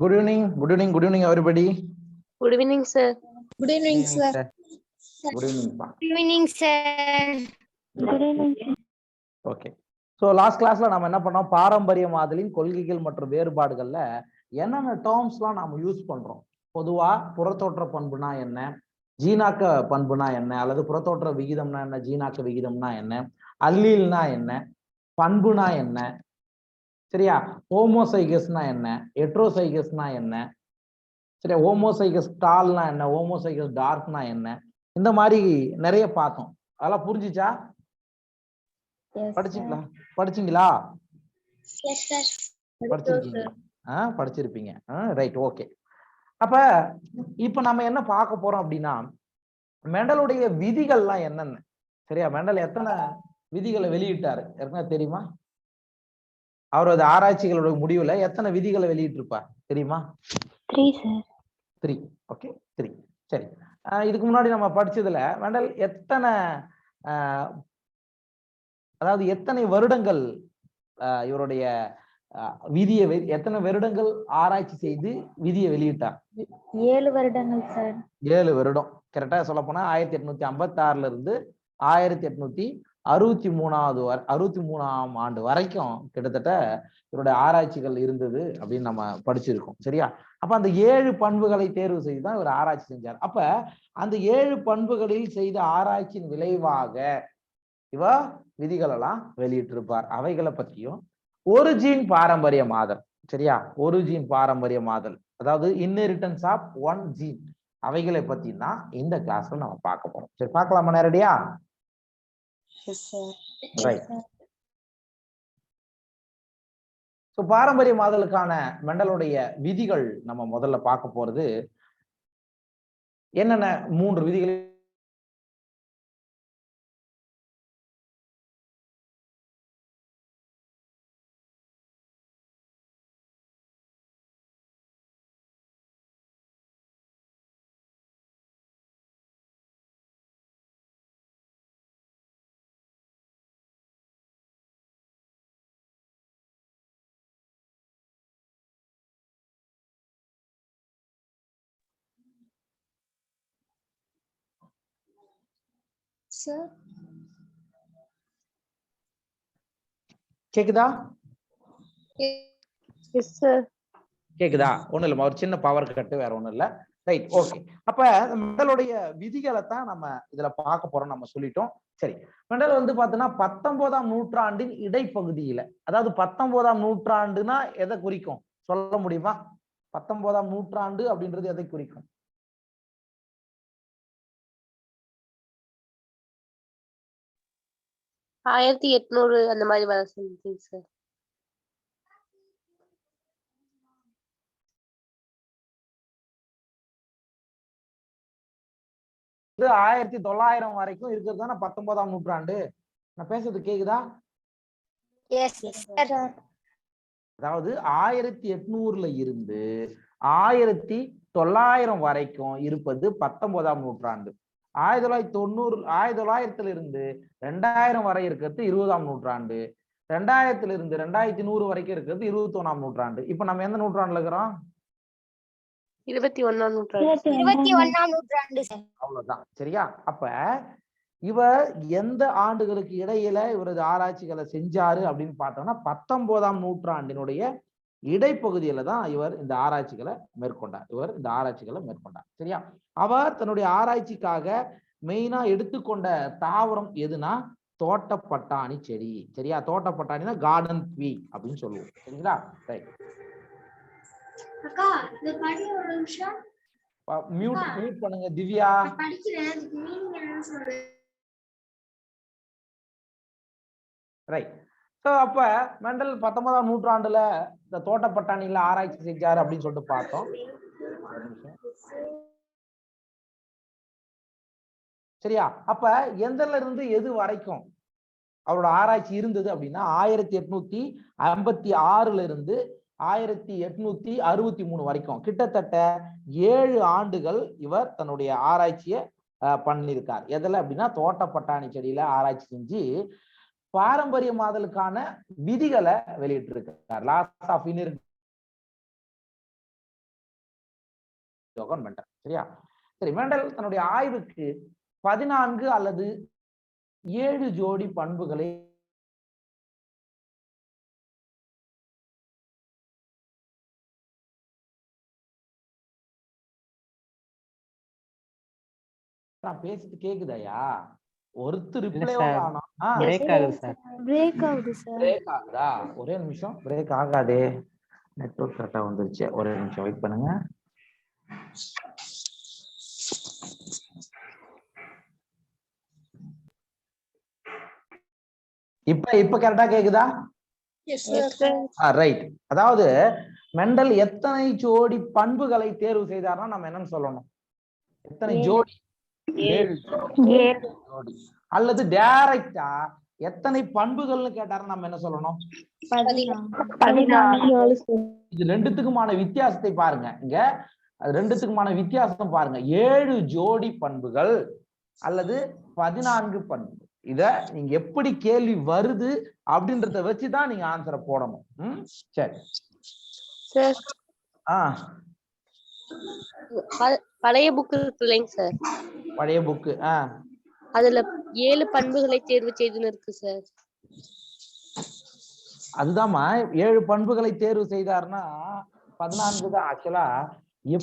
Good evening, everybody. Good evening, sir. Good evening, sir. Good evening, pa. Good evening, sir. Good evening, sir. Okay. So last classல நாம என்ன பண்ணோம், பாரம்பரிய மாதலின் கொள்கைகள் மற்றும் வேறுபாடுகள்ல என்னென்ன டேர்ம்ஸ்லாம் நாம யூஸ் பண்றோம். பொதுவா புறத்தோற்ற பண்புனா என்ன, ஜீனாக்க பண்புனா என்ன, அல்லது புறத்தோற்ற விகிதம்னா என்ன, ஜீனாக்க விகிதம்னா என்ன, அல்லீல்னா என்ன, பண்புனா என்ன, சரியா, ஹோமோசைகஸ்னா என்ன, ஹெட்ரோசைகஸ்னா என்ன, சரியா, ஹோமோசைகஸ் டால்னா என்ன, ஹோமோசைகஸ் டார்க்னா என்ன, இந்த மாதிரி நிறைய பார்த்தோம். அதெல்லாம் புரிஞ்சுச்சா? படிச்சீங்களா? படிச்சிருப்பீங்க. Right, okay. அப்ப இப்ப நம்ம என்ன பார்க்க போறோம் அப்படின்னா, மெண்டலுடைய விதிகள்லாம் என்னென்ன, சரியா? மெண்டல் எத்தனை விதிகளை வெளியிட்டாரு ஏற்கனவே தெரியுமா? அவரது ஆராய்ச்சிகளோட முடிவுல எத்தனை விதிகளை வெளியிட்டு இருப்பார் தெரியுமா? 3 sir. 3. ஓகே, 3. சரி. இதுக்கு முன்னாடி நம்ம படிச்சதுல மெண்டல் எத்தனை அதாவது எத்தனை வருடங்கள் இவருடைய விதியை எத்தனை வருடங்கள் ஆராய்ச்சி செய்து விதியை வெளியிட்டார்? 7 வருடங்கள் சார். 7 வருடம். கரெக்டா சொல்ல போனா 1856ல இருந்து 1863ஆம் ஆண்டு வரைக்கும் கிட்டத்தட்ட இவருடைய ஆராய்ச்சிகள் இருந்தது அப்படின்னு நம்ம படிச்சிருக்கோம். சரியா? அப்ப அந்த 7 பண்புகளை தேர்வு செய்து தான் இவர் ஆராய்ச்சி செஞ்சார். அப்ப அந்த 7 பண்புகளில் செய்த ஆராய்ச்சியின் விளைவாக இவ விதிகள் எல்லாம் வெளியிட்டிருப்பார். அவைகளை பற்றியும் ஒரிஜின் பாரம்பரிய மாதல், சரியா, ஒரிஜின் பாரம்பரிய மாதல், அதாவது இன்ஹெரிட்டன்ஸ் ஆஃப் ஒன் ஜீன், அவைகளை பத்தி தான் இந்த கிளாஸ்ல நம்ம பார்க்க போறோம். சரி, பார்க்கலாமா நேரடியா? ரைட். சோ பாரம்பரிய மாதலுக்கான மெண்டலுடைய விதிகள் நம்ம முதல்ல பார்க்க போறது என்னென்ன 3 விதிகள் Sir. கேக்குதா? Yes, sir. கேக்குதா? ஒண்ணு இல்ல, ஒரு சின்ன பவர் கட்டு, வேற ஒண்ணும் இல்ல. Right, okay. அப்ப மெண்டலுடைய விதிகளை தான் நம்ம இதுல பார்க்க போறோம், நம்ம சொல்லிட்டோம். சரி, மெண்டல் வந்து பாத்தீங்கன்னா 19ஆம் நூற்றாண்டின் இடைப்பகுதியில, அதாவது 19ஆம் நூற்றாண்டுனா எதை குறிக்கும் சொல்ல முடியுமா? 19ஆம் நூற்றாண்டு அப்படின்றது எதை குறிக்கும்? ஆயிரத்தி 800 அந்த மாதிரி வர சொல்லுங்க சார். இது 1900 வரைக்கும் இருக்கிறது தானே 19ஆம் நூற்றாண்டு. நான் பேசுறது கேக்குதா? Yes, sir. அதாவது 1800ல இருந்து 1900 வரைக்கும் இருப்பது 19ஆம் நூற்றாண்டு. 1900 இருந்து 2000 வரை இருக்கிறது 20ஆம் நூற்றாண்டு. 2000 இருந்து 2100 வரைக்கும் இருக்கிறது 21ஆம் நூற்றாண்டு. இப்ப நம்ம எந்த நூற்றாண்டுல இருக்கிறோம்? 21ஆம் நூற்றாண்டு. 21ஆம் நூற்றாண்டு சார். அவ்வளவுதான், சரியா? அப்ப இவர் எந்த ஆண்டுகளுக்கு இடையில இவரது ஆராய்ச்சிகளை செஞ்சாரு அப்படின்னு பார்த்தோம்னா 19ஆம் நூற்றாண்டினுடைய இடைப்பகுதியில தான் இவர் இந்த ஆராய்ச்சிகளை மேற்கொண்டார். சரியா? அவர் தன்னுடைய ஆராய்ச்சிக்காக மெயினா எடுத்துக்கொண்ட தாவரம் எதுனா தோட்டப்பட்டாணி செடி. சரியா? தோட்டப்பட்டாணினா கார்டன் ட்ரீ அப்படின்னு சொல்லுவோம். சரிங்களா? ரைட். அக்கா, இந்த படி ஒரு நிமிஷம். மியூட் பண்ணுங்க திவ்யா. படிக்கிறேன், அதுக்கு மீனிங் என்னன்னு சொல்லு. ரைட். சோ அப்ப மெண்டல் 19ஆம் நூற்றாண்டுல இந்த தோட்டப்பட்டாணில ஆராய்ச்சி செஞ்சாரு அப்படின்னு சொல்லிட்டு பார்த்தோம். சரியா? அப்ப எந்தல இருந்து எது வரைக்கும் அவரோட ஆராய்ச்சி இருந்தது அப்படின்னா 1856ல இருந்து 1863 வரைக்கும் கிட்டத்தட்ட 7 ஆண்டுகள் இவர் தன்னுடைய ஆராய்ச்சியை பண்ணியிருக்கார். எதுல அப்படின்னா தோட்டப்பட்டாணி செடியில ஆராய்ச்சி செஞ்சு பாரம்பரிய மாதலுக்கான விதிகளை வெளியிட்டு இருக்கார். Laws of Johann Mendel. சரியா? சரி, மெண்டல் தன்னுடைய ஆய்வுக்கு 14 அல்லது 7 ஜோடி பண்புகளை நான் பேசிட்டு கேக்குதாயா? ஒருத்தர் ரிப்ளை ஆகணும். பிரேக் ஆகுது சார். பிரேக் ஆகுது சார். பிரேக் ஆகுதா? ஒரே நிமிஷம், பிரேக் ஆகாதே. நெட்வொர்க் கரெக்டா வந்துருச்சு. ஒரே நிமிஷம் வெயிட் பண்ணுங்க. இப்ப கரெக்டா கேக்குதா? ரைட். அதாவது மெண்டல் எத்தனை ஜோடி பண்புகளை தேர்வு செய்தார்னா நம்ம என்னன்னு சொல்லணும்? எத்தனை ஜோடி? 7 ஜோடி. அல்லது டைரக்டா எத்தனை பண்புகள்னு கேட்டாருன்னா நம்ம என்ன சொல்லணும்? 14. இது ரெண்டுத்துக்குமான வித்தியாசத்தை பாருங்க. இங்க அது ரெண்டுத்துக்குமான வித்தியாசம் பாருங்க. 7 ஜோடி பண்புகள் அல்லது 14 பண்புகள். இத நீங்க எப்படி கேள்வி வருது அப்படின்றத வச்சுதான் நீங்க ஆன்சரை போடணும். சரி சார், பழைய புக் இருக்கு இல்லைங்க சார், பழைய புக்கு. அதுல 7 பண்புகளை தேர்வு செய்துன்னு இருக்கு சார். அதுதான்மா 7 பண்புகளை தேர்வு செய்தார்னா 14 தான். ஆக்சுவலா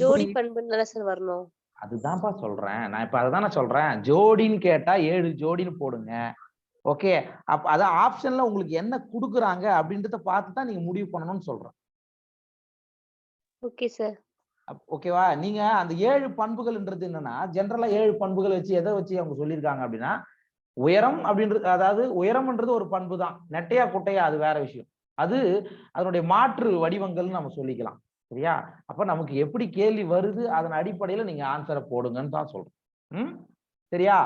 ஜோடி பண்புன்னு சார் வரணும். அதுதான்ப்பா சொல்றேன். நான் இப்ப அதுதானே சொல்றேன். ஜோடின்னு கேட்டா 7 ஜோடின்னு போடுங்க. ஓகே, அப்ப அத ஆப்ஷன்ல உங்களுக்கு என்ன குடுக்குறாங்க அப்படின்றத பார்த்து தான் நீங்க முடிவு பண்ணணும்னு சொல்றேன். Okay sir. ஓகேவா? நீங்க அந்த 7 பண்புகள்ன்றது என்னன்னா, ஜெனரலா 7 பண்புகள் வச்சு எதை வச்சு அவங்க சொல்லியிருக்காங்க அப்படின்னா, உயரம் அப்படின்றது, அதாவது உயரம்ன்றது ஒரு பண்பு தான். நெட்டையா குட்டையா அது வேற விஷயம். அது அதனுடைய மாற்று வடிவங்கள்னு நம்ம சொல்லிக்கலாம். சரியா? அப்ப நமக்கு எப்படி கேள்வி வருது அதன் அடிப்படையில நீங்க ஆன்சரை போடுங்கன்னு தான் சொல்றேன். சரியா?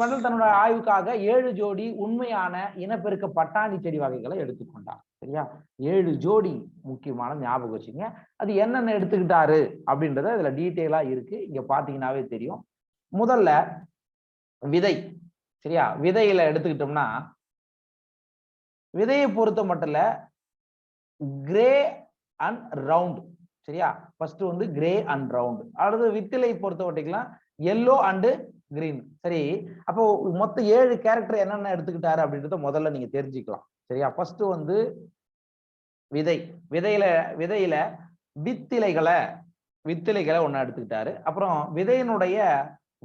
மெண்டல் தன்னோட ஆய்வுக்காக 7 ஜோடி உண்மையான இனப்பெருக்க பட்டாணி செடி வகைகளை எடுத்துக்கொண்டார். சரியா? 7 ஜோடி முக்கியமான ஞாபகம் வச்சுங்க. அது என்னென்ன எடுத்துக்கிட்டாரு அப்படின்றத இதுல டீட்டெயிலா இருக்கு. இங்க பாத்தீங்கன்னாவே தெரியும். முதல்ல விதை. சரியா? விதையில எடுத்துக்கிட்டோம்னா, விதையை பொறுத்த மட்டும் கிரே அண்ட் ரவுண்ட். சரியா? ஃபர்ஸ்ட் வந்து கிரே அண்ட் ரவுண்ட். அடுத்து வித்திலை பொறுத்த மட்டும் எல்லோ அண்ட் கிரீன். சரி, அப்போ மொத்தம் 7 கேரக்டர் என்னென்ன எடுத்துக்கிட்டாரு அப்படின்றத முதல்ல நீங்க தெரிஞ்சுக்கலாம். சரியா? ஃபர்ஸ்ட் வந்து விதை. விதையில வித்திலைகளை ஒண்ணு எடுத்துக்கிட்டாரு. அப்புறம் விதையினுடைய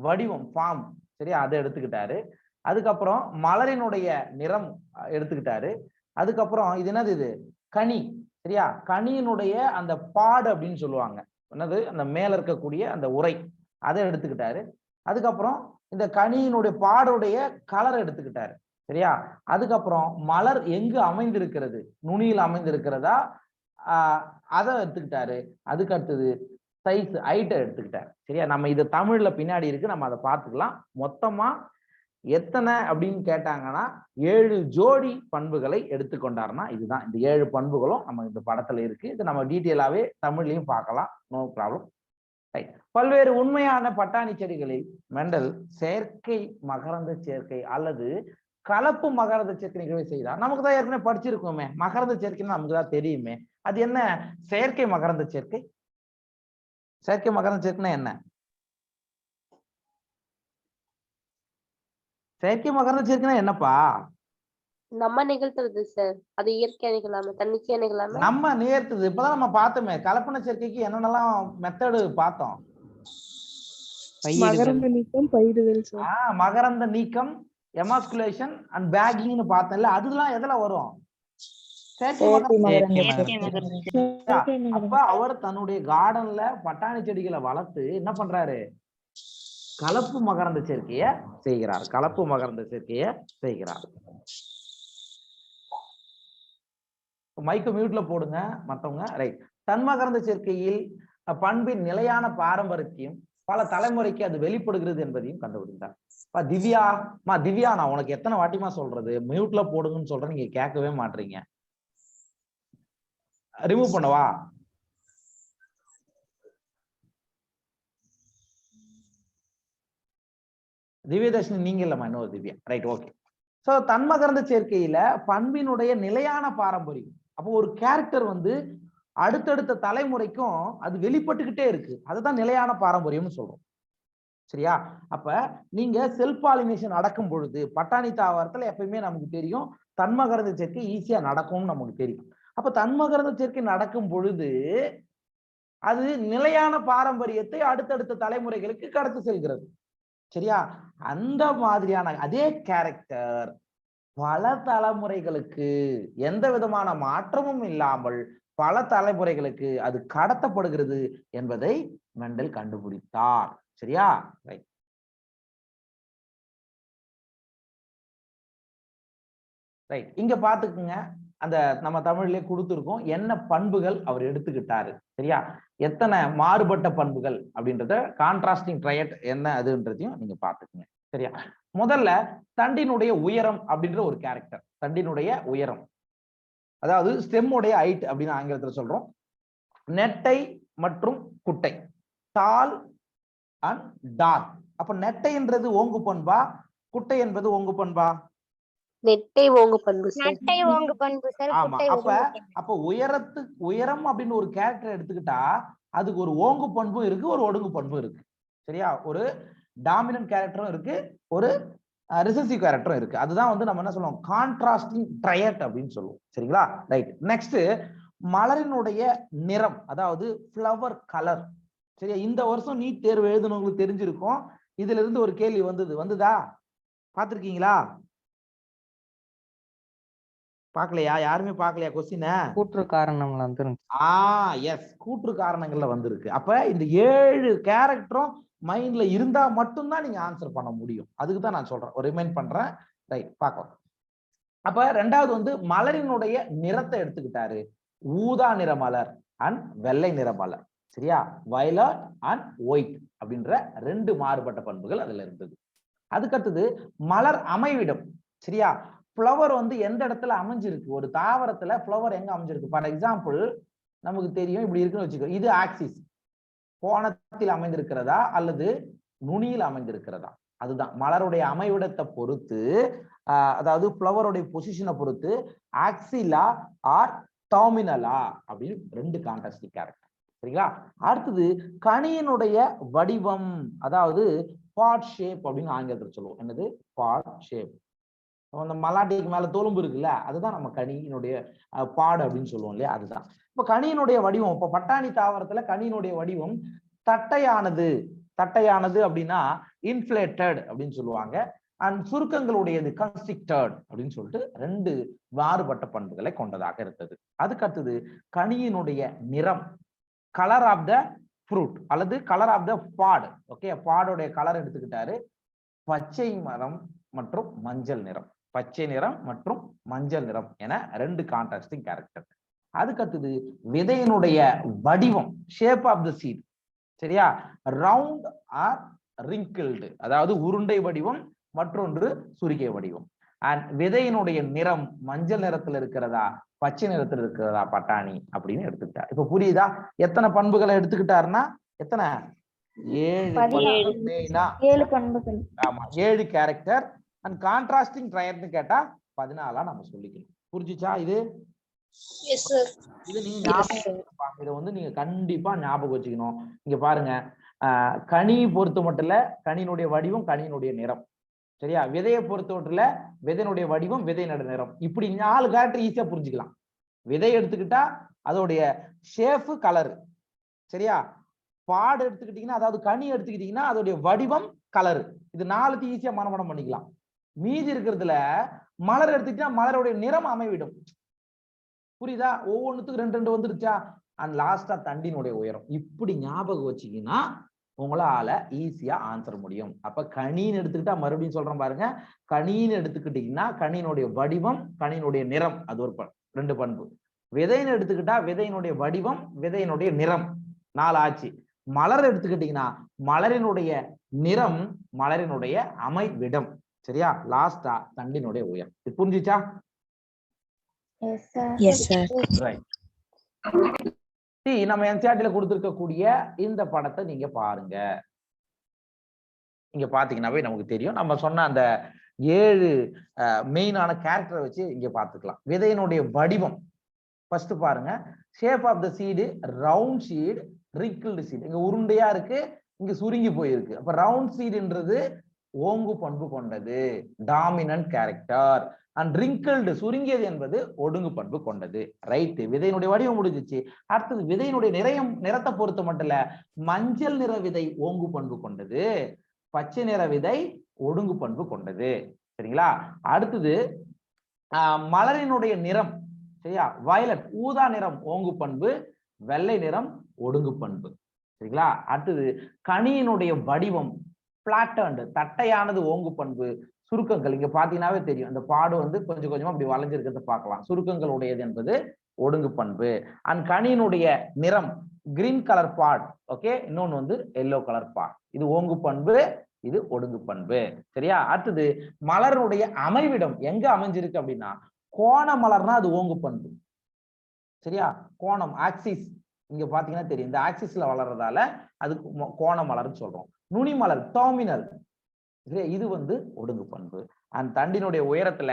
வடிவம், ஃபார்ம். சரியா? அதை எடுத்துக்கிட்டாரு. அதுக்கப்புறம் மலரினுடைய நிறம் எடுத்துக்கிட்டாரு. அதுக்கப்புறம் இது என்னது? இது கனி. சரியா? கனியினுடைய அந்த பாடு அப்படின்னு சொல்லுவாங்க. என்னது? அந்த மேல இருக்கக்கூடிய அந்த உரை, அதை எடுத்துக்கிட்டாரு. அதுக்கப்புறம் இந்த கனியினுடைய பாடுடைய கலர் எடுத்துக்கிட்டாரு. சரியா? அதுக்கப்புறம் மலர் எங்கு அமைந்திருக்கிறது, நுனியில் அமைந்திருக்கிறதா, அதை எடுத்துக்கிட்டாரு. அதுக்கு அடுத்தது சைஸ், ஹைட்டை எடுத்துக்கிட்டாரு. சரியா? நம்ம இது தமிழ்ல பின்னாடி இருக்கு, நம்ம அதை பார்த்துக்கலாம். மொத்தமா எத்தனை அப்படின்னு கேட்டாங்கன்னா 7 ஜோடி பண்புகளை எடுத்துக்கொண்டாருன்னா இதுதான். இந்த 7 பண்புகளும் நம்ம இந்த படத்துல இருக்கு. இது நம்ம டீட்டெயிலாவே தமிழ்லையும் பார்க்கலாம். No problem. ரைட். பல்வேறு உண்மையான பட்டாணி செடிகளில் மெண்டல் செயற்கை மகரந்த சேர்க்கை அல்லது கலப்பு மகரந்த சேர்க்கை நிகழ்வை செய்தார். நமக்கு தான் ஏற்கனவே படிச்சிருக்கோமே, மகரந்த சேர்க்கைன்னு நமக்கு தான் தெரியுமே. அது என்ன செயற்கை மகரந்த சேர்க்கை? செயற்கை மகரந்த சேர்க்கைன்னா என்ன? செயற்கை மகரந்த சேர்க்கைன்னா என்னப்பா? நம்ம நிகழ்த்துறது சார். அது இயற்கையா நிகழாம, தன்னிச்சையா நிகழாம நம்ம நேர்த்தது. இப்பதான் நம்ம பார்த்தோமே, கலப்பன சேர்க்கைக்கு என்னென்னலாம் மெத்தடு பார்த்தோம். மகரந்த நீக்கம், பயிரிடுதல் சார். மகரந்த நீக்கம், எமாஸ்குலேஷன் அண்ட் பேக்கிங்னு பார்த்தேன்ல, அதெல்லாம் எதுல வரும்? அப்ப அவர் தன்னுடைய கார்டன்ல பட்டாணி செடிகளை வளர்த்து என்ன பண்றாரு? கலப்பு மகரந்த சேர்க்கைய செய்கிறார். கலப்பு மகரந்த சேர்க்கைய செய்கிறார். மைக்க மியூட்ல போடுங்க மத்தவங்க. ரைட். தன்மகரந்த சேர்க்கையில் பண்பின் நிலையான பாரம்பரியத்தையும் பல தலைமுறைக்கு அது வெளிப்படுகிறது என்பதையும் கண்டுபிடித்தார். திவ்யா, நான் உனக்கு எத்தனை வாட்டிமா சொல்றது மியூட்ல போடுங்கன்னு சொல்றேன், நீங்க கேட்கவே மாட்டீங்க. ரிமூவ் பண்ணவா? திவ்யதர்ஷினி நீங்க இல்லம்மா, இன்னொரு திவ்யா. Right, okay. சோ தன்மகரந்த சேர்க்கையில பண்பினுடைய நிலையான பாரம்பரியம். அப்போ ஒரு கேரக்டர் வந்து அடுத்தடுத்த தலைமுறைக்கும் அது வெளிப்பட்டுக்கிட்டே இருக்கு. அதுதான் நிலையான பாரம்பரியம்னு சொல்றோம். சரியா? அப்ப நீங்க செல்ஃப் பாலினேஷன் நடக்கும் பொழுது பட்டாணி தாவரத்துல எப்பயுமே நமக்கு தெரியும் தன்மகரந்த சேர்க்கை ஈஸியா நடக்கும்னு நமக்கு தெரியும். அப்ப தன்மகரந்த சேர்க்கை நடக்கும் பொழுது அது நிலையான பாரம்பரியத்தை அடுத்தடுத்த தலைமுறைகளுக்கு கடத்து செல்கிறது. சரியா? அந்த மாதிரியான அதே கேரக்டர் பல தலைமுறைகளுக்கு எந்த விதமான மாற்றமும் இல்லாமல் பல தலைமுறைகளுக்கு அது கடத்தப்படுகிறது என்பதை மெண்டல் கண்டுபிடித்தார். சரியா? ரைட். ரைட். இங்க பாத்துக்குங்க, அந்த நம்ம தமிழ்லயே கொடுத்துருக்கோம் என்ன பண்புகள் அவர் எடுத்துக்கிட்டாரு. சரியா? எத்தனை மாறுபட்ட பண்புகள் அப்படின்றத கான்ட்ராஸ்டிங் ட்ரையட் என்ன அதுன்றதையும் நீங்க பாத்துக்குங்க. சரியா? முதல்ல தண்டினுடைய உயரம் அப்படின்ற ஒரு கேரக்டர். தண்டினுடைய உயரம் அதாவது ஸ்டெம்முடைய ஹைட் அப்படின்னு ஆங்கிலத்துல சொல்றோம். நெட்டை மற்றும் குட்டை, டால் அண்ட் டார்க். அப்ப நெட்டைன்றது ஓங்கு பண்பா, குட்டை என்பது ஓங்கு பண்பா? நெட்டை ஓங்கு பண்பு சார். நெட்டை ஓங்கு பண்பு சார். ஆமா. அப்ப உயரம் அப்படின்னு ஒரு கேரக்டர் எடுத்துக்கிட்டா அதுக்கு ஒரு ஓங்கு பண்பும் இருக்கு, ஒரு ஒடுங்கு பண்பும் இருக்கு. சரியா? ஒரு டாமினன்ட் கேரக்டரும் இருக்கு, ஒரு ரிசசிவ் கேரக்டரும் இருக்கு. அதுதான் வந்து நம்ம என்ன சொல்லுவோம், கான்ட்ராஸ்டிங் ட்ரையட் அப்படின்னு சொல்லுவோம். சரிங்களா? ரைட். நெக்ஸ்ட் மலரினுடைய நிறம், அதாவது ஃப்ளவர் கலர். சரியா? இந்த வருஷம் நீட் தேர்வு எழுதுனவங்களுக்கு தெரிஞ்சிருக்கும். இதுல இருந்து ஒரு கேள்வி வந்துதா? பாத்திருக்கீங்களா? பாக்கலையா? யாருமே பாக்கலையா கொஸ்டின்? கூற்று காரணங்கள் வந்துருங்க. எஸ், கூற்று காரணங்கள்ல வந்திருக்கு. அப்ப இந்த 7 கேரக்டரும் மைண்ட்ல இருந்தா மட்டும்தான் நீங்க ஆன்சர் பண்ண முடியும். அதுக்கு தான் நான் சொல்றேன், ஒரு ரிமைண்ட் பண்றேன். ரைட், பார்க்கலாம். அப்ப ரெண்டாவது வந்து மலரினுடைய நிறத்தை எடுத்துக்கிட்டாரு. ஊதா நிற மலர் அண்ட் வெள்ளை நிற மலர். சரியா? வயலட் அண்ட் ஒயிட் அப்படின்ற 2 மாறுபட்ட பண்புகள் அதுல இருந்தது. அதுக்கடுத்தது மலர் அமைவிடம். சரியா? ஃப்ளவர் வந்து எந்த இடத்துல அமைஞ்சிருக்கு, ஒரு தாவரத்துல ஃப்ளவர் எங்க அமைஞ்சிருக்கு. ஃபார் எக்ஸாம்பிள் நமக்கு தெரியும், இப்படி இருக்குன்னு வச்சுக்கோ, இது ஆக்சிஸ், கோணத்தில் அமைந்திருக்கிறதா அல்லது நுனியில் அமைந்திருக்கிறதா, அதுதான் மலருடைய அமைவிடத்தை பொறுத்து, அதாவது ஃப்ளவருடைய பொசிஷனை பொறுத்து ஆக்சிலா ஆர் டெர்மினலா அப்படின்னு 2 கான்ட்ராஸ்டிங் கேரக்டர். சரிங்களா? அடுத்தது கனியினுடைய வடிவம், அதாவது பாட் ஷேப் அப்படின்னு ஆங்கிலத்தில் சொல்லுவோம். என்னது? பாட் ஷேப். அந்த மலாட்டிக்கு மேல தோலும்பு இருக்குல்ல, அதுதான் நம்ம கனியினுடைய பாடு அப்படின்னு சொல்லுவோம் இல்லையா, அதுதான். இப்ப கனியினுடைய வடிவம், இப்ப பட்டாணி தாவரத்துல கனியினுடைய வடிவம் தட்டையானது அப்படின்னா இன்ஃபிளேட்டட் அப்படின்னு சொல்லுவாங்க. அண்ட் சுருக்கங்களுடையது கன்ஸ்ட்ரிக்டட் அப்படின்னு சொல்லிட்டு 2 மாறுபட்ட பண்புகளை கொண்டதாக இருந்தது. அதுக்கு அடுத்தது கனியினுடைய நிறம், கலர் ஆஃப் த ஃப்ரூட் அல்லது colour of the pod. Okay, பாடோடைய கலர் எடுத்துக்கிட்டாரு. பச்சை மரம் மற்றும் மஞ்சள் நிறம், பச்சை நிறம் மற்றும் மஞ்சள் நிறம் என 2 கான்ட்ராஸ்டிங் கேரக்டர். அதுக்கடுத்தது விதையினுடைய வடிவம், ஷேப் ஆஃப் த சீட். சரியா? ரவுண்ட் ஆர் ரிங்கிள்டு, அதாவது உருண்டை வடிவம், மற்றொன்று சுருக்கிய வடிவம். அண்ட் விதையினுடைய நிறம் மஞ்சள் நிறத்துல இருக்கிறதா பச்சை நிறத்துல இருக்கிறதா பட்டாணி அப்படின்னு எடுத்துக்கிட்டார். இப்ப புரியுதா எத்தனை பண்புகளை எடுத்துக்கிட்டாருன்னா? எத்தனை? 7 பண்புகள். ஆமா, 7 கேரக்டர். அண்ட் கான்ட்ராஸ்டிங் ட்ரையட்னு கேட்டா 14 நம்ம சொல்லிக்கணும். புரிஞ்சுச்சா? இது இது நீங்க இதை வந்து நீங்க கண்டிப்பா ஞாபகம் வச்சுக்கணும். இங்க பாருங்க, கனி பொறுத்த மட்டும் இல்ல, கனியினுடைய வடிவம், கனியினுடைய நிறம். சரியா? விதையை பொறுத்த மட்டும் இல்ல, விதையினுடைய வடிவம், விதையினுடைய நிறம். இப்படி 4 கேரக்டர் ஈஸியா புரிஞ்சுக்கலாம். விதை எடுத்துக்கிட்டா அதோடைய ஷேப், கலரு. சரியா? பாடு எடுத்துக்கிட்டீங்கன்னா, அதாவது கனி எடுத்துக்கிட்டீங்கன்னா அதோடைய வடிவம், கலரு. இது 4 ஈஸியா மனப்பாடம் பண்ணிக்கலாம். மீதி இருக்கிறதுல மலர் எடுத்துக்கிட்டா மலருடைய நிறம் அமைவிடும். புரியுதா? ஒவ்வொன்றுத்துக்கு 2 வந்துருச்சா? அண்ட் லாஸ்டா தண்டினுடைய உயரம். இப்படி ஞாபகம் வச்சீங்கன்னா உங்களால ஈஸியா ஆன்சர் முடியும். அப்ப கனின்னு எடுத்துக்கிட்டா, மறுபடியும் சொல்றேன் பாருங்க, கனின்னு எடுத்துக்கிட்டீங்கன்னா கனியினுடைய வடிவம், கனியினுடைய நிறம், அது ஒரு 2 பண்பு. விதைன்னு எடுத்துக்கிட்டா விதையினுடைய வடிவம், விதையினுடைய நிறம், 4 ஆச்சு. மலர் எடுத்துக்கிட்டீங்கன்னா மலரினுடைய நிறம், மலரினுடைய அமைவிடம். சரியா? லாஸ்டா தண்டினுடைய உயரம். இது புரிஞ்சுச்சா? நம்ம என்சிஆர்டில கொடுத்திருக்கக்கூடிய இந்த படத்தை நீங்க பாருங்க. இங்க பாத்தீங்கன்னாவே நமக்கு தெரியும். நம்ம சொன்ன அந்த 7 மெயினான கேரக்டரை வச்சு இங்க பாத்துக்கலாம். விதையினுடைய வடிவம், ஃபர்ஸ்ட் பாருங்க, shape of the seed round seed, wrinkled seed. இங்க உருண்டையா இருக்கு, இங்க சுருங்கி போயிருக்கு. அப்ப ரவுண்ட் சீடுன்றது ஓங்கு பண்பு கொண்டது, டாமினன்ட் கேரக்டர். அண்ட் ரிங்கிள்டு சுருங்கியது என்பது ஒடுங்கு பண்பு கொண்டது. ரைட், விதையினுடைய வடிவம் முடிஞ்சிச்சு. அடுத்தது விதையினுடைய நிறத்தை பொறுத்த மட்டும் இல்ல, மஞ்சள் நிற விதை ஓங்கு பண்பு கொண்டது, பச்சை நிற விதை ஒடுங்கு பண்பு கொண்டது. சரிங்களா? அடுத்தது மலரினுடைய நிறம், சரியா, வயலட் ஊதா நிறம் ஓங்கு பண்பு, வெள்ளை நிறம் ஒடுங்கு பண்பு. சரிங்களா? அடுத்தது கனியினுடைய வடிவம் பிளாட்டர்ன்டு தட்டையானது ஓங்கு பண்பு, சுருக்கங்கள் இங்க பாத்தீங்கன்னாவே தெரியும், அந்த பாடு வந்து கொஞ்சம் கொஞ்சமா அப்படி வளைஞ்சிருக்கிறத பார்க்கலாம். சுருக்கங்கள் உடையது என்பது ஒடுங்கு பண்பு. அண்ட் கனியினுடைய நிறம் கிரீன் கலர் பாட், ஓகே, இன்னொன்னு வந்து எல்லோ கலர் பாட். இது ஓங்கு பண்பு, இது ஒடுங்கு பண்பு. சரியா? அடுத்தது மலருடைய அமைவிடம் எங்க அமைஞ்சிருக்கு அப்படின்னா, கோண மலர்னா அது ஓங்கு பண்பு. சரியா? கோணம் ஆக்சிஸ் இங்க பாத்தீங்கன்னா தெரியும், இந்த ஆக்சிஸ்ல வளர்றதால அது கோண மலர்னு சொல்றோம். நுனி மலர் டெர்மினல், இது வந்து ஒடுங்கு பண்பு. அந்த தண்டினுடைய உயரத்துல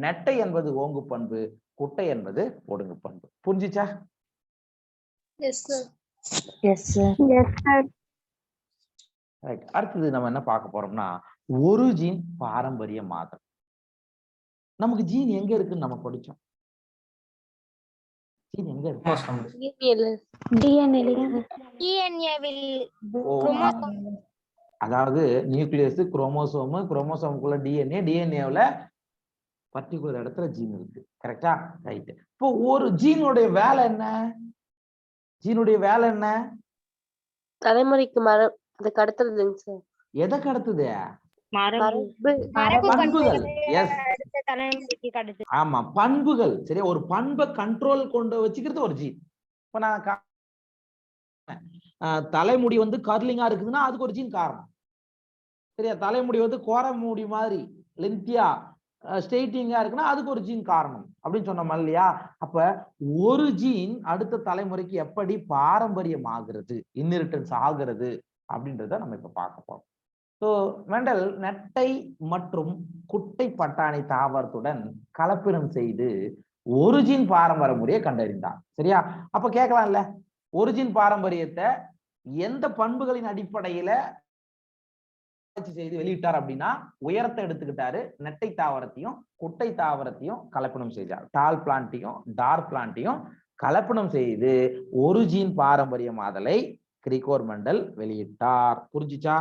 நெட்டை என்பது ஓங்கு பண்பு, குட்டை என்பது ஒடுங்கு பண்பு. புரிஞ்சுச்சா? Yes sir. Yes sir. Yes sir. Right. அடுத்தது நம்ம என்ன பார்க்க போறோம்னா, ஒரு ஜீன் பாரம்பரிய மாதம். நமக்கு ஜீன் எங்க இருக்குன்னு நம்ம படிச்சோம். ஜீன் எங்க இருக்கு? அதாவது நியூக்ளியஸ், குரோமோசோம், குரோமோசோமுக்குள்ள டிஎன்ஏ, டிஎன்ஏல பர்டிகுலர் இடத்துல ஜீன் இருக்கு. கரெக்டா? ரைட். இப்போ ஒரு ஜீனுடைய வேலை என்ன? ஜீனுடைய வேலை என்ன? தலைமுறைக்கு மரம் அதை கடத்துறதுங்க சார். எதை கடத்துது? பண்புகள். எஸ், ஆமா, பண்புகள். சரி, ஒரு பண்பை கண்ட்ரோல் கொண்டு வச்சுக்கிறது ஒரு ஜீன். இப்ப நான் தலைமுடி வந்து கர்லிங்கா இருக்குதுன்னா அதுக்கு ஒரு ஜீன் காரணம். சரியா? தலைமுடி வந்து கோர முடி மாதிரி லென்த்தியா ஸ்ட்ரெயிட்டிங்கா இருக்குன்னா அதுக்கு ஒரு ஜீன் காரணம் அப்படின்னு சொன்னோம் இல்லையா? அப்ப ஒரு ஜீன் அடுத்த தலைமுறைக்கு எப்படி பாரம்பரியம் ஆகிறது, இன்ஹெரிட்டன்ஸ் ஆகிறது அப்படின்றத நம்ம இப்ப பார்க்க போறோம். ஸோ மெண்டல் நெட்டை மற்றும் குட்டை பட்டாணி தாவரத்துடன் கலப்பினம் செய்து ஒரு ஜீன் பாரம்பரிய முறையை கண்டறிந்தார். சரியா? அப்ப கேட்கலாம்ல, ஒரு ஜீன் பாரம்பரியத்தை எந்த பண்புகளின் அடிப்படையில செய்து வெளியிட்டார் அப்படின்னா, உயரத்தை எடுத்துக்கிட்டாரு, நெட்டை தாவரத்தையும் குட்டை தாவரத்தையும் கலப்பினம் செய்தார். டால் பிளான்ட்டையும் டார்க் பிளான்ட்டையும் கலப்பினம் செய்து ஒரு ஜீன் பாரம்பரிய மாதலை கிரிகோர் மெண்டல் வெளியிட்டார். புரிஞ்சுச்சா?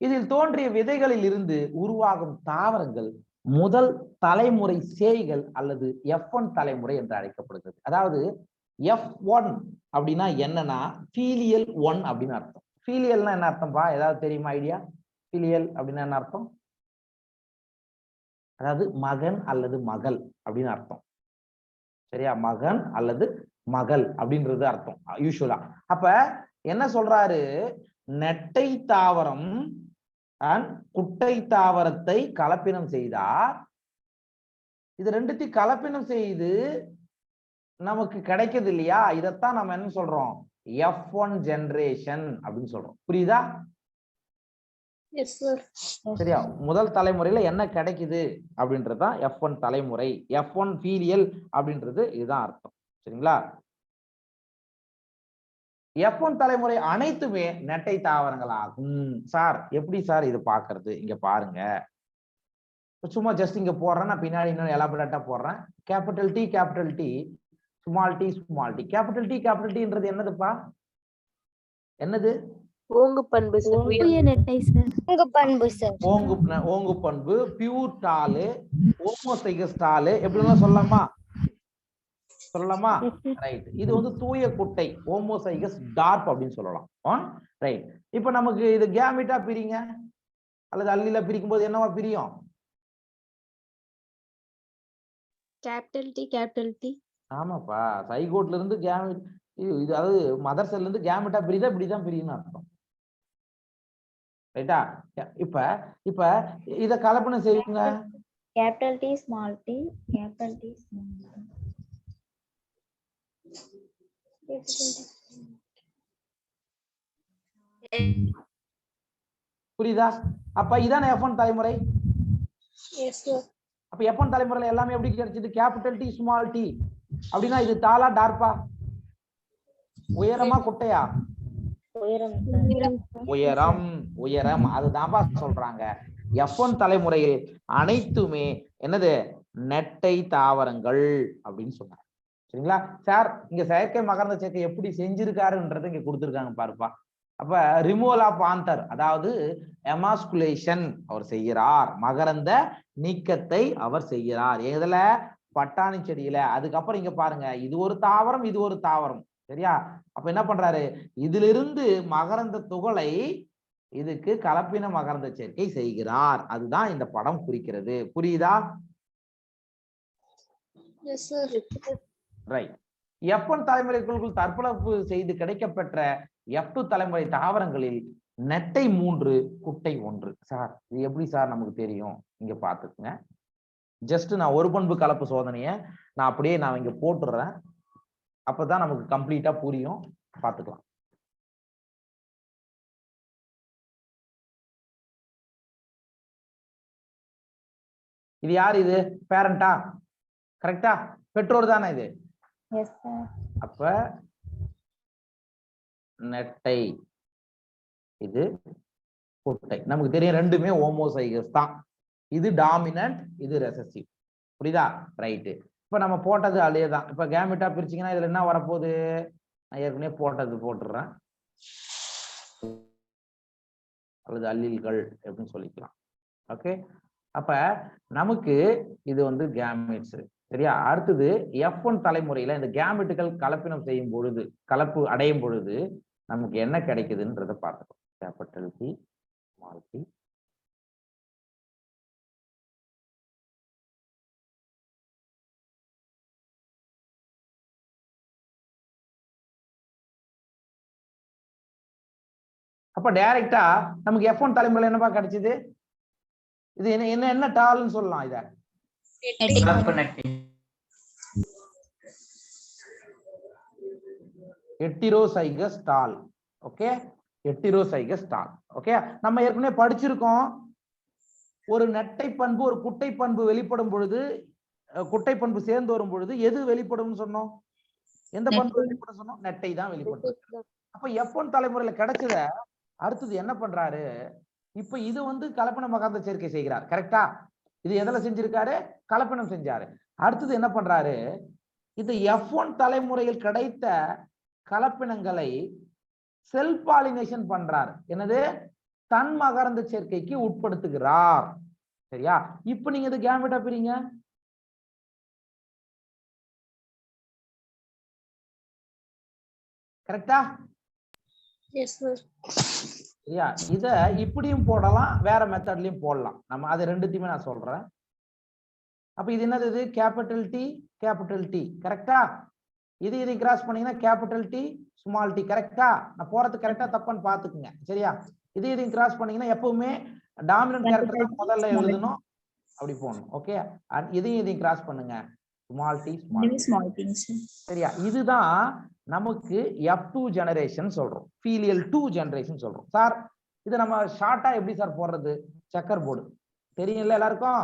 இதில் தோன்றிய விதைகளில் இருந்து உருவாகும் தாவரங்கள் முதல் தலைமுறை சேய்கள் அல்லது F1 தலைமுறை என்று அழைக்கப்படுகிறது. அதாவது F1 அப்படின்னா என்னன்னா, ஃபீலியல் 1 அப்படின்னு அர்த்தம். ஃபீலியல்னா என்ன அர்த்தம்பா? ஏதாவது தெரியுமா? ஐடியா? ஃபீலியல் அப்படின்னா என்ன அர்த்தம்? அதாவது மகன் அல்லது மகள் அப்படின்னு அர்த்தம். சரியா? மகன் அல்லது மகள் அப்படின்றது அர்த்தம் யூசுவலா. அப்ப என்ன சொல்றாரு, நெட்டை தாவரம் குட்டை தாவரத்தை கலப்பினம் செய்தார். இது ரெண்டுத்தையும் கலப்பினம் செய்து நமக்கு கிடைக்குது இல்லையா, இதத்தான் நம்ம என்ன சொல்றோம், F1 ஜெனரேஷன் அப்படின்னு சொல்றோம். புரியுதா? சரியா? முதல் தலைமுறையில என்ன கிடைக்குது அப்படின்றதுதான் F1 தலைமுறை, F1 ஃபீலியல் அப்படின்றது இதுதான் அர்த்தம். சரிங்களா? F1 தலைமுறை அனைத்துமே நெட்டை தாவரங்கள் ஆகும். சார் எப்படி சார் இது பாக்குறது? இங்க பாருங்க, சும்மா ஜஸ்ட் இங்க போடுறேன், நான் பின்னாடி இன்னும் எலாபரேட்டா போடுறேன். Capital T capital T, small T small T. Capital டின்றது என்னதுப்பா? என்னது? ஓங்கு பண்பு சார். ஓங்கு பண்பு, பியூர் டாலு, ஹோமோசைகஸ் டாலு, எப்படிலாம் சொல்லலாமா? சொல்லலாமா? ரைட். இது வந்து தூய குட்டை, ஹோமோசைகஸ் டார்க் அப்படின்னு சொல்லலாம். ரைட். இப்ப நமக்கு இது கேமிட்டா பிரிங்க அல்லது அல்லில பிரிக்கும் போது என்னவா பிரியும்? Capital T capital T. ஆமாப்பா, சைகோட்ல இருந்து கேமிட், இது அதாவது மதர் செல்ல இருந்து கேமிட்டா பிரிதா இப்படிதான் பிரியும்னு அர்த்தம். ரைட்டா? இப்ப இப்ப இத கலப்பணம் செய்யுங்க. Capital T small T, capital T small T. புரியுதா? அப்ப இதான F1 தலைமுறை. Yes sir. அப்ப F1 தலைமுறையில எல்லாமே எப்படி கிடைச்சது? Capital T small T. அப்படின்னா இது டாலா டார்ப்பா? உயரமா குட்டையா? உயரம். உயரம். அதுதான்ப்பா சொல்றாங்க. F1 தலைமுறையில் அனைத்துமே என்னது? நெட்டை தாவரங்கள் அப்படின்னு சொன்னாங்க. சரிங்களா சார்? இங்க செயற்கை மகரந்த சேர்க்கை எப்படி செஞ்சிருக்காருன்றது இங்க கொடுத்திருக்காங்க பாருப்பா. அப்ப ரிமூவல் ஆஃப் ஆந்தர், அதாவது எமாஸ்குலேஷன் அவர் செய்கிறார், மகரந்த நீக்கத்தை அவர் செய்கிறார். எதுல? பட்டாணி செடியில. அதுக்கப்புறம் இங்க பாருங்க, இது ஒரு தாவரம், இது ஒரு தாவரம். சரியா? அப்ப என்ன பண்றாரு? இதிலிருந்து மகரந்த துகளை இதுக்கு கலப்பின மகரந்த சேர்க்கை செய்கிறார். அதுதான் இந்த படம் குறிக்கிறது. புரியுதா? Yes sir. ரைட். F1 தலைமுறைக்குள் தற்பளப்பு செய்து கிடைக்கப்பெற்ற F2 தலைமுறை தாவரங்களில் நெட்டை 3 குட்டை 1. சார் இது எப்படி சார் நமக்கு தெரியும்? இங்க பாத்துக்குங்க. ஜஸ்ட் நான் ஒரு பண்பு கலப்பு சோதனையை நான் அப்படியே நான் இங்க போட்டுறேன். அப்பதான் நமக்கு கம்ப்ளீட்டா புரியும். பாத்துக்கலாம். இது யார்? இது பேரண்டா? கரெக்டா? பெற்றோர் தானே இது? S sir. அப்ப நெட்டை, இது குட்டை. நமக்கு தெரியும் ரெண்டுமே ஹோமோசைகஸ் தான். இது டாமினன்ட், இது ரெசசிவ். புரியுதா? ரைட்டு. இப்ப நம்ம போட்டது அதே தான். இப்ப கேமிட்டா பிரிச்சிங்கன்னா இதுல என்ன வரப்போகுது? நான் ஏற்கனவே போட்டது போட்டுடுறேன். அல்லது அல்லீல்கள் எப்படின்னு சொல்லிக்கலாம். ஓகே. அப்ப நமக்கு இது வந்து கேமிட்ஸ். சரியா? அடுத்தது F1 தலைமுறையில இந்த கேமிட்டுகள் கலப்பினம் செய்யும் பொழுது, கலப்பு அடையும் பொழுது நமக்கு என்ன கிடைக்குதுன்றத பார்த்துக்கோம். Capital T small T. அப்ப டைரக்டா நமக்கு F1 தலைமுறையில என்னப்பா கிடைச்சது? இது என்ன என்ன என்ன டால்னு சொல்லலாம். இத ஹெட்டிரோசைகஸ் டால். ஓகே, ஹெட்டிரோசைகஸ் டால். ஓகே, நம்ம ஏற்கனவே படிச்சிருக்கோம். ஒரு நெட்டை பண்பு ஒரு குட்டை பண்பு வெளிப்படும் பொழுது, குட்டை பண்பு சேர்ந்து வரும் பொழுது எது வெளிப்படும் சொன்னோம்? எந்த பண்பு வெளிப்படும் சொன்னோம்? நெட்டை தான் வெளிப்படும். அப்ப F1 தலைமுறையில கிடைச்சத அடுத்தது என்ன பண்றாரு? இப்ப இது வந்து கலப்பின மகரந்த சேர்க்கை செய்கிறார். கரெக்டா? இது எதுல செஞ்சிருக்காரு? கலப்பினம் செஞ்சாரு. அடுத்தது என்ன பண்றாரு? இது F1 தலைமுறையில் கிடைத்த கலப்பினங்களை செல்ஃப் பாலினேஷன் பண்றார். என்னது? தன் மகரந்த சேர்க்கைக்கு உட்படுத்துகிறார். சரியா? இப்ப நீங்க இது கேமெட்டா பிரிங்க. கரெக்டா? Yes sir. சரியா? இத இப்படியும் போடலாம், வேற மெத்தட்லயும் போடலாம். நம்ம அது ரெண்டுத்தையுமே நான் சொல்றேன். அப்ப இது என்னது? இது கேபிட்டல் டி கேபிட்டல் டி. கரெக்டா? இது கிராஸ் பண்ணீங்கன்னா கேபிட்டல் டி ஸ்மால் டி. கரெக்டா? நான் போறது கரெக்டா தப்பான்னு பாத்துக்குங்க. சரியா? இது கிராஸ் பண்ணீங்கன்னா எப்பவுமே டாமினன்ட் கேரக்டர் தான் முதல்ல எழுதணும். அப்படி போகணும். ஓகே, இதையும் கிராஸ் பண்ணுங்க. Small T small T. சரியா? இதுதான் நமக்கு F2 ஜெனரேஷன் சொல்றோம். ஃபீலியல் 2 ஜெனரேஷன் சொல்றோம். சார் இதை நம்ம ஷார்ட்டா எப்படி சார் போடுறது? செக்கர் போர்டு தெரியும்ல எல்லாருக்கும்?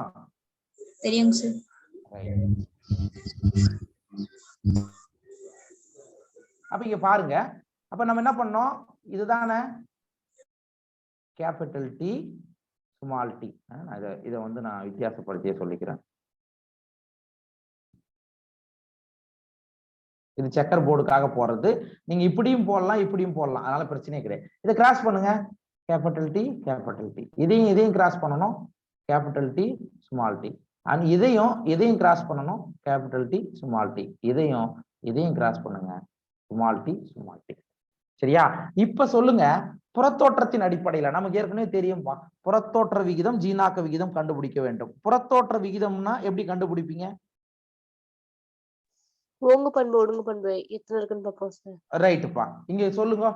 தெரியும் சார். அப்ப இங்க பாருங்க. அப்ப நம்ம என்ன பண்ணோம்? இதுதானே கேபிட்டல் டி ஸ்மால் டி. இதை வந்து நான் வித்தியாசப்படுத்தியே சொல்லிக்கிறேன். இது செக்கர் போர்டுக்காக போறது. நீங்க இப்படியும் போடலாம், இப்படியும் போடலாம். அதனால பிரச்சனையே கிடையாது. இதை கிராஸ் பண்ணுங்க. Capital T capital T. இதையும் கிராஸ் பண்ணணும். Capital T small T. And இதையும் கிராஸ் பண்ணணும். Capital T small T. இதையும் கிராஸ் பண்ணுங்க. Small T small T. சரியா? இப்ப சொல்லுங்க, புறத்தோற்றத்தின் அடிப்படையில நமக்கு ஏற்கனவே தெரியும்பா, புறத்தோற்ற விகிதம் ஜீனாக்க விகிதம் கண்டுபிடிக்க வேண்டும். புறத்தோற்ற விகிதம்னா எப்படி கண்டுபிடிப்பீங்க? ஓங்கு பண்பு ஒடுங்கு பண்பு எத்தனை இருக்குன்னு பார்ப்போம் சார். ரைட்டுப்பா. இங்க சொல்லுங்க,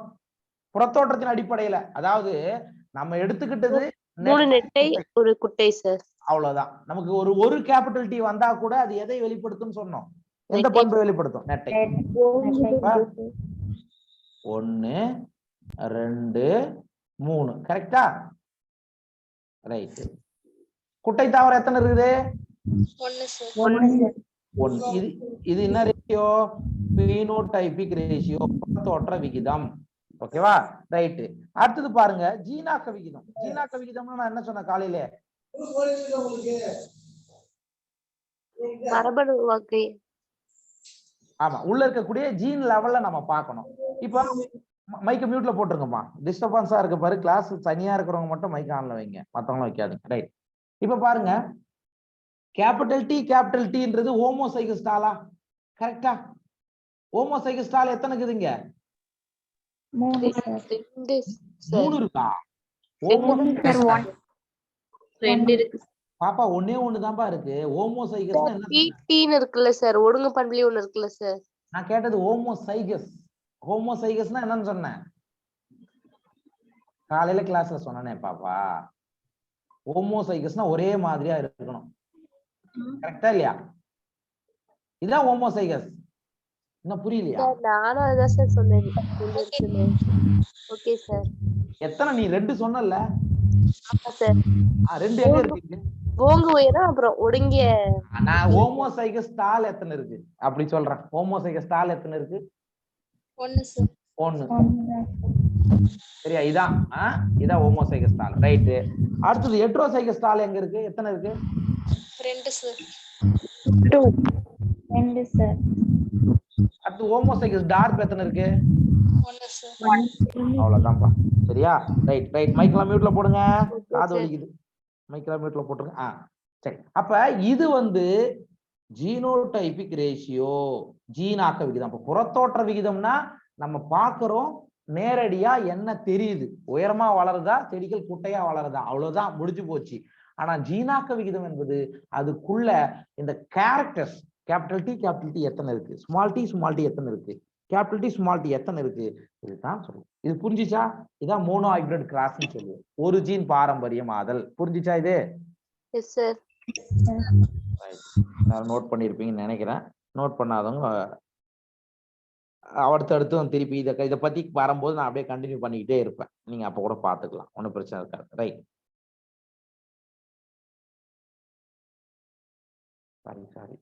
புறத்தோற்றத்தின் அடிப்படையில, அதாவது நம்ம எடுத்துக்கிட்டது 3 நெட்டை ஒரு குட்டை சார். அவ்வளவுதான். நமக்கு ஒரு கேபிட்டல் டி வந்தா கூட அது எதை வெளிப்படுத்தும் சொன்னோம்? எந்த பண்பு வெளிப்படுத்தும்? நெட்டை. 1 2 3. கரெக்டா? ரைட். குட்டை தாவரம் எத்தனை இருக்குது? 1 sir. 1. இது என்ன ரேஷியோ? பினோடைபிக் ரேஷியோ, தோற்ற விகிதம். ஓகேவா? ரைட். அடுத்தது பாருங்க, ஜீனாக்க விகிதம். ஜீனாக்க விகிதம்னா நான் என்ன சொன்னேன் காலையில? மரபணு வகை. ஆமா, உள்ள இருக்கக்கூடிய ஜீன் லெவல்ல நம்ம பார்க்கணும். இப்ப மைக்க மியூட்ல போட்டுருங்கம்மா, டிஸ்டர்பன்ஸா இருக்கு பாரு. கிளாஸ் தனியா இருக்கிறவங்க மட்டும் மைக் ஆன்ல வைங்க, மத்தவங்க வைக்காதீங்க. ரைட். இப்ப பாருங்க, கேபிட்டல் Tன்றது ஹோமோசைகஸ்டாலா? கரெக்டா? ஹோமோசைகஸ்டால் எத்தனை இருக்குதுங்க? 3 sir. 2 3 இருக்கா? ரெண்டு இருக்கு. பாப்பா ஒண்ணே ஒண்ணுதான்பா இருக்கு. ஹோமோசைகஸ்னா என்ன? பிடின்னு இருக்குல்ல சார், ஒடுங்கு பண்புலி ஒண்ணு இருக்குல்ல சார். நான் கேட்டது ஹோமோசைகஸ். ஹோமோசைகஸ்னா என்னன்னு சொன்னேன் காலையில கிளாஸ்ல சொன்னனே பாப்பா. ஹோமோசைகஸ்னா ஒரே மாதிரியா இருக்கணும். கரெக்டா இல்லையா? இதான் ஹோமோசைகஸ். இன்னும் புரியலையா? சார் நானும் அதான் சார் சொன்னேன். Okay sir. எத்தனை நீ 2 சொன்னல? ஆமா சார். 2 எங்க இருக்கு? ஓங்கு உயரம் அப்புறம் ஒடுங்கிய. நான் ஹோமோசைகஸ் ஸ்டால் எத்தனை இருக்கு அப்படி சொல்றேன். ஹோமோசைகஸ் ஸ்டால் எத்தனை இருக்கு? 1 sir. 1. சரியா? இதான் ஹோமோசைகஸ் ஸ்டால். ரைட். அடுத்தது ஹெட்ரோசைகஸ் ஸ்டால் எங்க இருக்கு? எத்தனை இருக்கு? 2 sir. 2 sir. அடுத்து ஹோமோசைகஸ் டார்க் எத்தனை இருக்கு? 1 sir. அவ்வளவுதான்ப்பா. சரியா? ரைட். மைக்லாம் மியூட்ல போடுங்க, காது வலிக்குது. மைக்லாம் மியூட்ல போட்டுருங்க. சரி. அப்ப இது ஜீனோடைபிக் ரேஷியோ, ஜீனாக்க விகிதம். அப்ப புறத்தோற்ற விகிதம்னா நம்ம பாக்குறோம், நேரடியா என்ன தெரியுது? உயரமா வளருதா, செடிகள் குட்டையா வளருதா, அவ்வளவுதான், முடிஞ்சு போச்சு. ஆனா ஜீனாக்க விகிதம் என்பது அதுக்குள்ள இந்த கேரக்டர்ஸ், கேபிட்டல் டி எத்தனை இருக்கு, ஸ்மால் டி எத்தனை இருக்கு, கேபிட்டல் டி ஸ்மால் டி எத்தனை இருக்கு, இதுதான் சொல்லுவோம். இது புரிஞ்சுச்சா? இதான் மோனோ ஹைபிரிட் கிராஸ்ன்னு சொல்லுவோம். ஒரு ஜீன் பாரம்பரியமாதல். புரிஞ்சுச்சா இது? Yes sir. நோட் பண்ணிருப்பீங்கன்னு நினைக்கிறேன். நோட் பண்ணாதவங்க அடுத்து திருப்பி இதை பத்தி வரும்போது நான் அப்படியே கண்டினியூ பண்ணிக்கிட்டே இருப்பேன். நீங்க அப்ப கூட பாத்துக்கலாம், ஒன்னும் பிரச்சனை இருக்காது. ரைட். சாரி.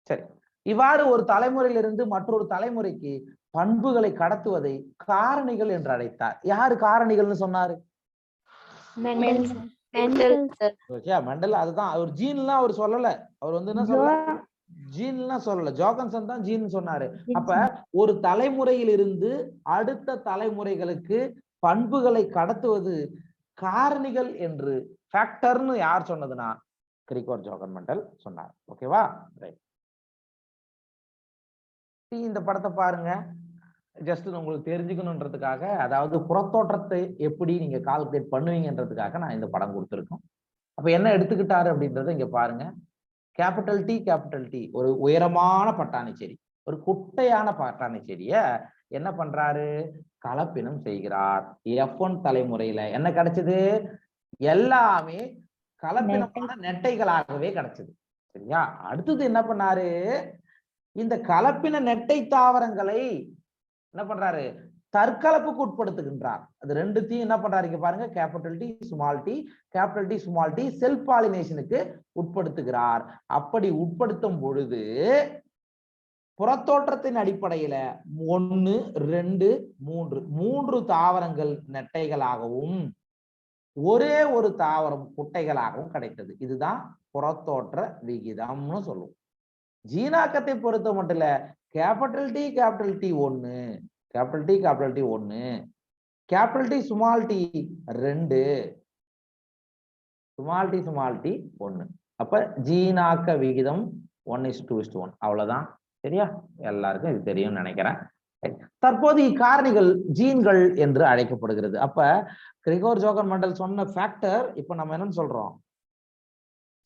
சரி. இவ்வாறு ஒரு தலைமுறையிலிருந்து மற்றொரு தலைமுறைக்கு பண்புகளை கடத்துவதை காரணிகள் என்று அழைத்தார். யாரு காரணிகள்னு சொன்னாரு? மெண்டல். அதுதான் அவர் ஜீன்லாம் அவர் சொல்லல. அவர் என்ன சொல்லல, ஜீன்லாம் சொல்லல, ஜோகன்சன் தான் ஜீன் சொன்னாரு. அப்ப ஒரு தலைமுறையிலிருந்து அடுத்த தலைமுறைகளுக்கு பண்புகளை கடத்துவது காரணிகள் என்று, ஃபேக்டர்னு யார் சொன்னதுன்னா கிரிகோர் ஜோகன் மெண்டல் சொன்னார். ஓகேவா? ரைட். இந்த படத்தை பாருங்க, ஜஸ்ட் உங்களுக்கு தெரிஞ்சுக்கணுன்றதுக்காக, அதாவது புறத்தோற்றத்தை எப்படி நீங்க கால்குலேட் பண்ணுவீங்கன்றதுக்காக நான் இந்த படம் கொடுத்துருக்கோம். அப்ப என்ன எடுத்துக்கிட்டாரு அப்படின்றத இங்க பாருங்க. கேபிட்டல் டி ஒரு உயரமான பட்டாணி செடி, ஒரு குட்டையான பட்டாணி செடிய என்ன பண்றாரு? கலப்பினம் செய்கிறார். F1 தலைமுறையில என்ன கிடைச்சது? எல்லாமே கலப்பினமான நெட்டைகளாகவே கிடைச்சது. சரியா? அடுத்தது என்ன பண்ணாரு? இந்த கலப்பின நெட்டை தாவரங்களை என்ன பண்றாரு? தற்கலப்புக்கு உட்படுத்துகின்றார். அது ரெண்டுத்தையும் என்ன பண்றாரு இங்க பாருங்க. Capital T small T self பாலினேஷனுக்கு உட்படுத்துகிறார். அப்படி உட்படுத்தும் பொழுது புறத்தோற்றத்தின் அடிப்படையில 1, 2, 3 தாவரங்கள் நெட்டைகளாகவும் ஒரே ஒரு தாவரம் குட்டைகளாகவும் கிடைத்தது. இதுதான் புறத்தோற்ற விகிதம்னு சொல்லுவோம். ஜீனாக்கத்தை பொறுத்த மட்டும் இல்ல, capital T 1, capital T 1, capital T small T 2, small T 1. அப்ப ஜீனாக்க விகிதம் 1:2:1. அவ்வளவுதான். சரியா? எல்லாருக்கும் இது தெரியும் நினைக்கிறேன். தற்போது இக்காரணிகள் ஜீன்கள் என்று அழைக்கப்படுகிறது. அப்ப கிரிகோர் ஜோகன் மெண்டல் சொன்ன ஃபேக்டர் இப்ப நம்ம என்னன்னு சொல்றோம்?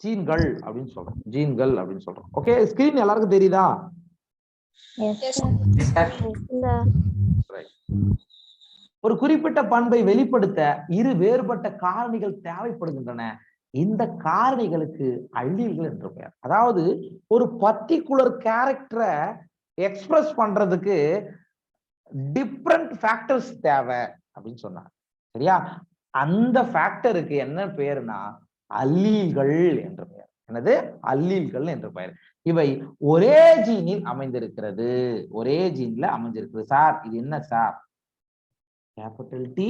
ஜீன்கள் அப்படின்னு சொல்றோம். ஓகே, ஸ்கிரீன் எல்லாருக்கும் தெரியுதா? ஒரு குறிப்பிட்ட பண்பை வெளிப்படுத்த 2 வேறுபட்ட காரணிகள் தேவைப்படுகின்றன. இந்த காரணிகளுக்கு அல்லீல்கள் என்று பெயர். அதாவது ஒரு பர்டிகுலர் கேரக்டரை எக்ஸ்பிரஸ் பண்றதுக்கு டிஃப்ரெண்ட் ஃபேக்டர்ஸ் தேவை அப்படின்னு சொன்னார். சரியா? அந்த ஃபேக்டருக்கு என்ன பெயர்னா அல்லீல்கள் என்ற பெயர். என்னது? அல்லீல்கள் என்ற பெயர். இவை ஒரே ஜீனில் அமைந்திருக்கிறது. ஒரே ஜீன்ல அமைஞ்சிருக்கிறது. சார் இது என்ன sir? Capital T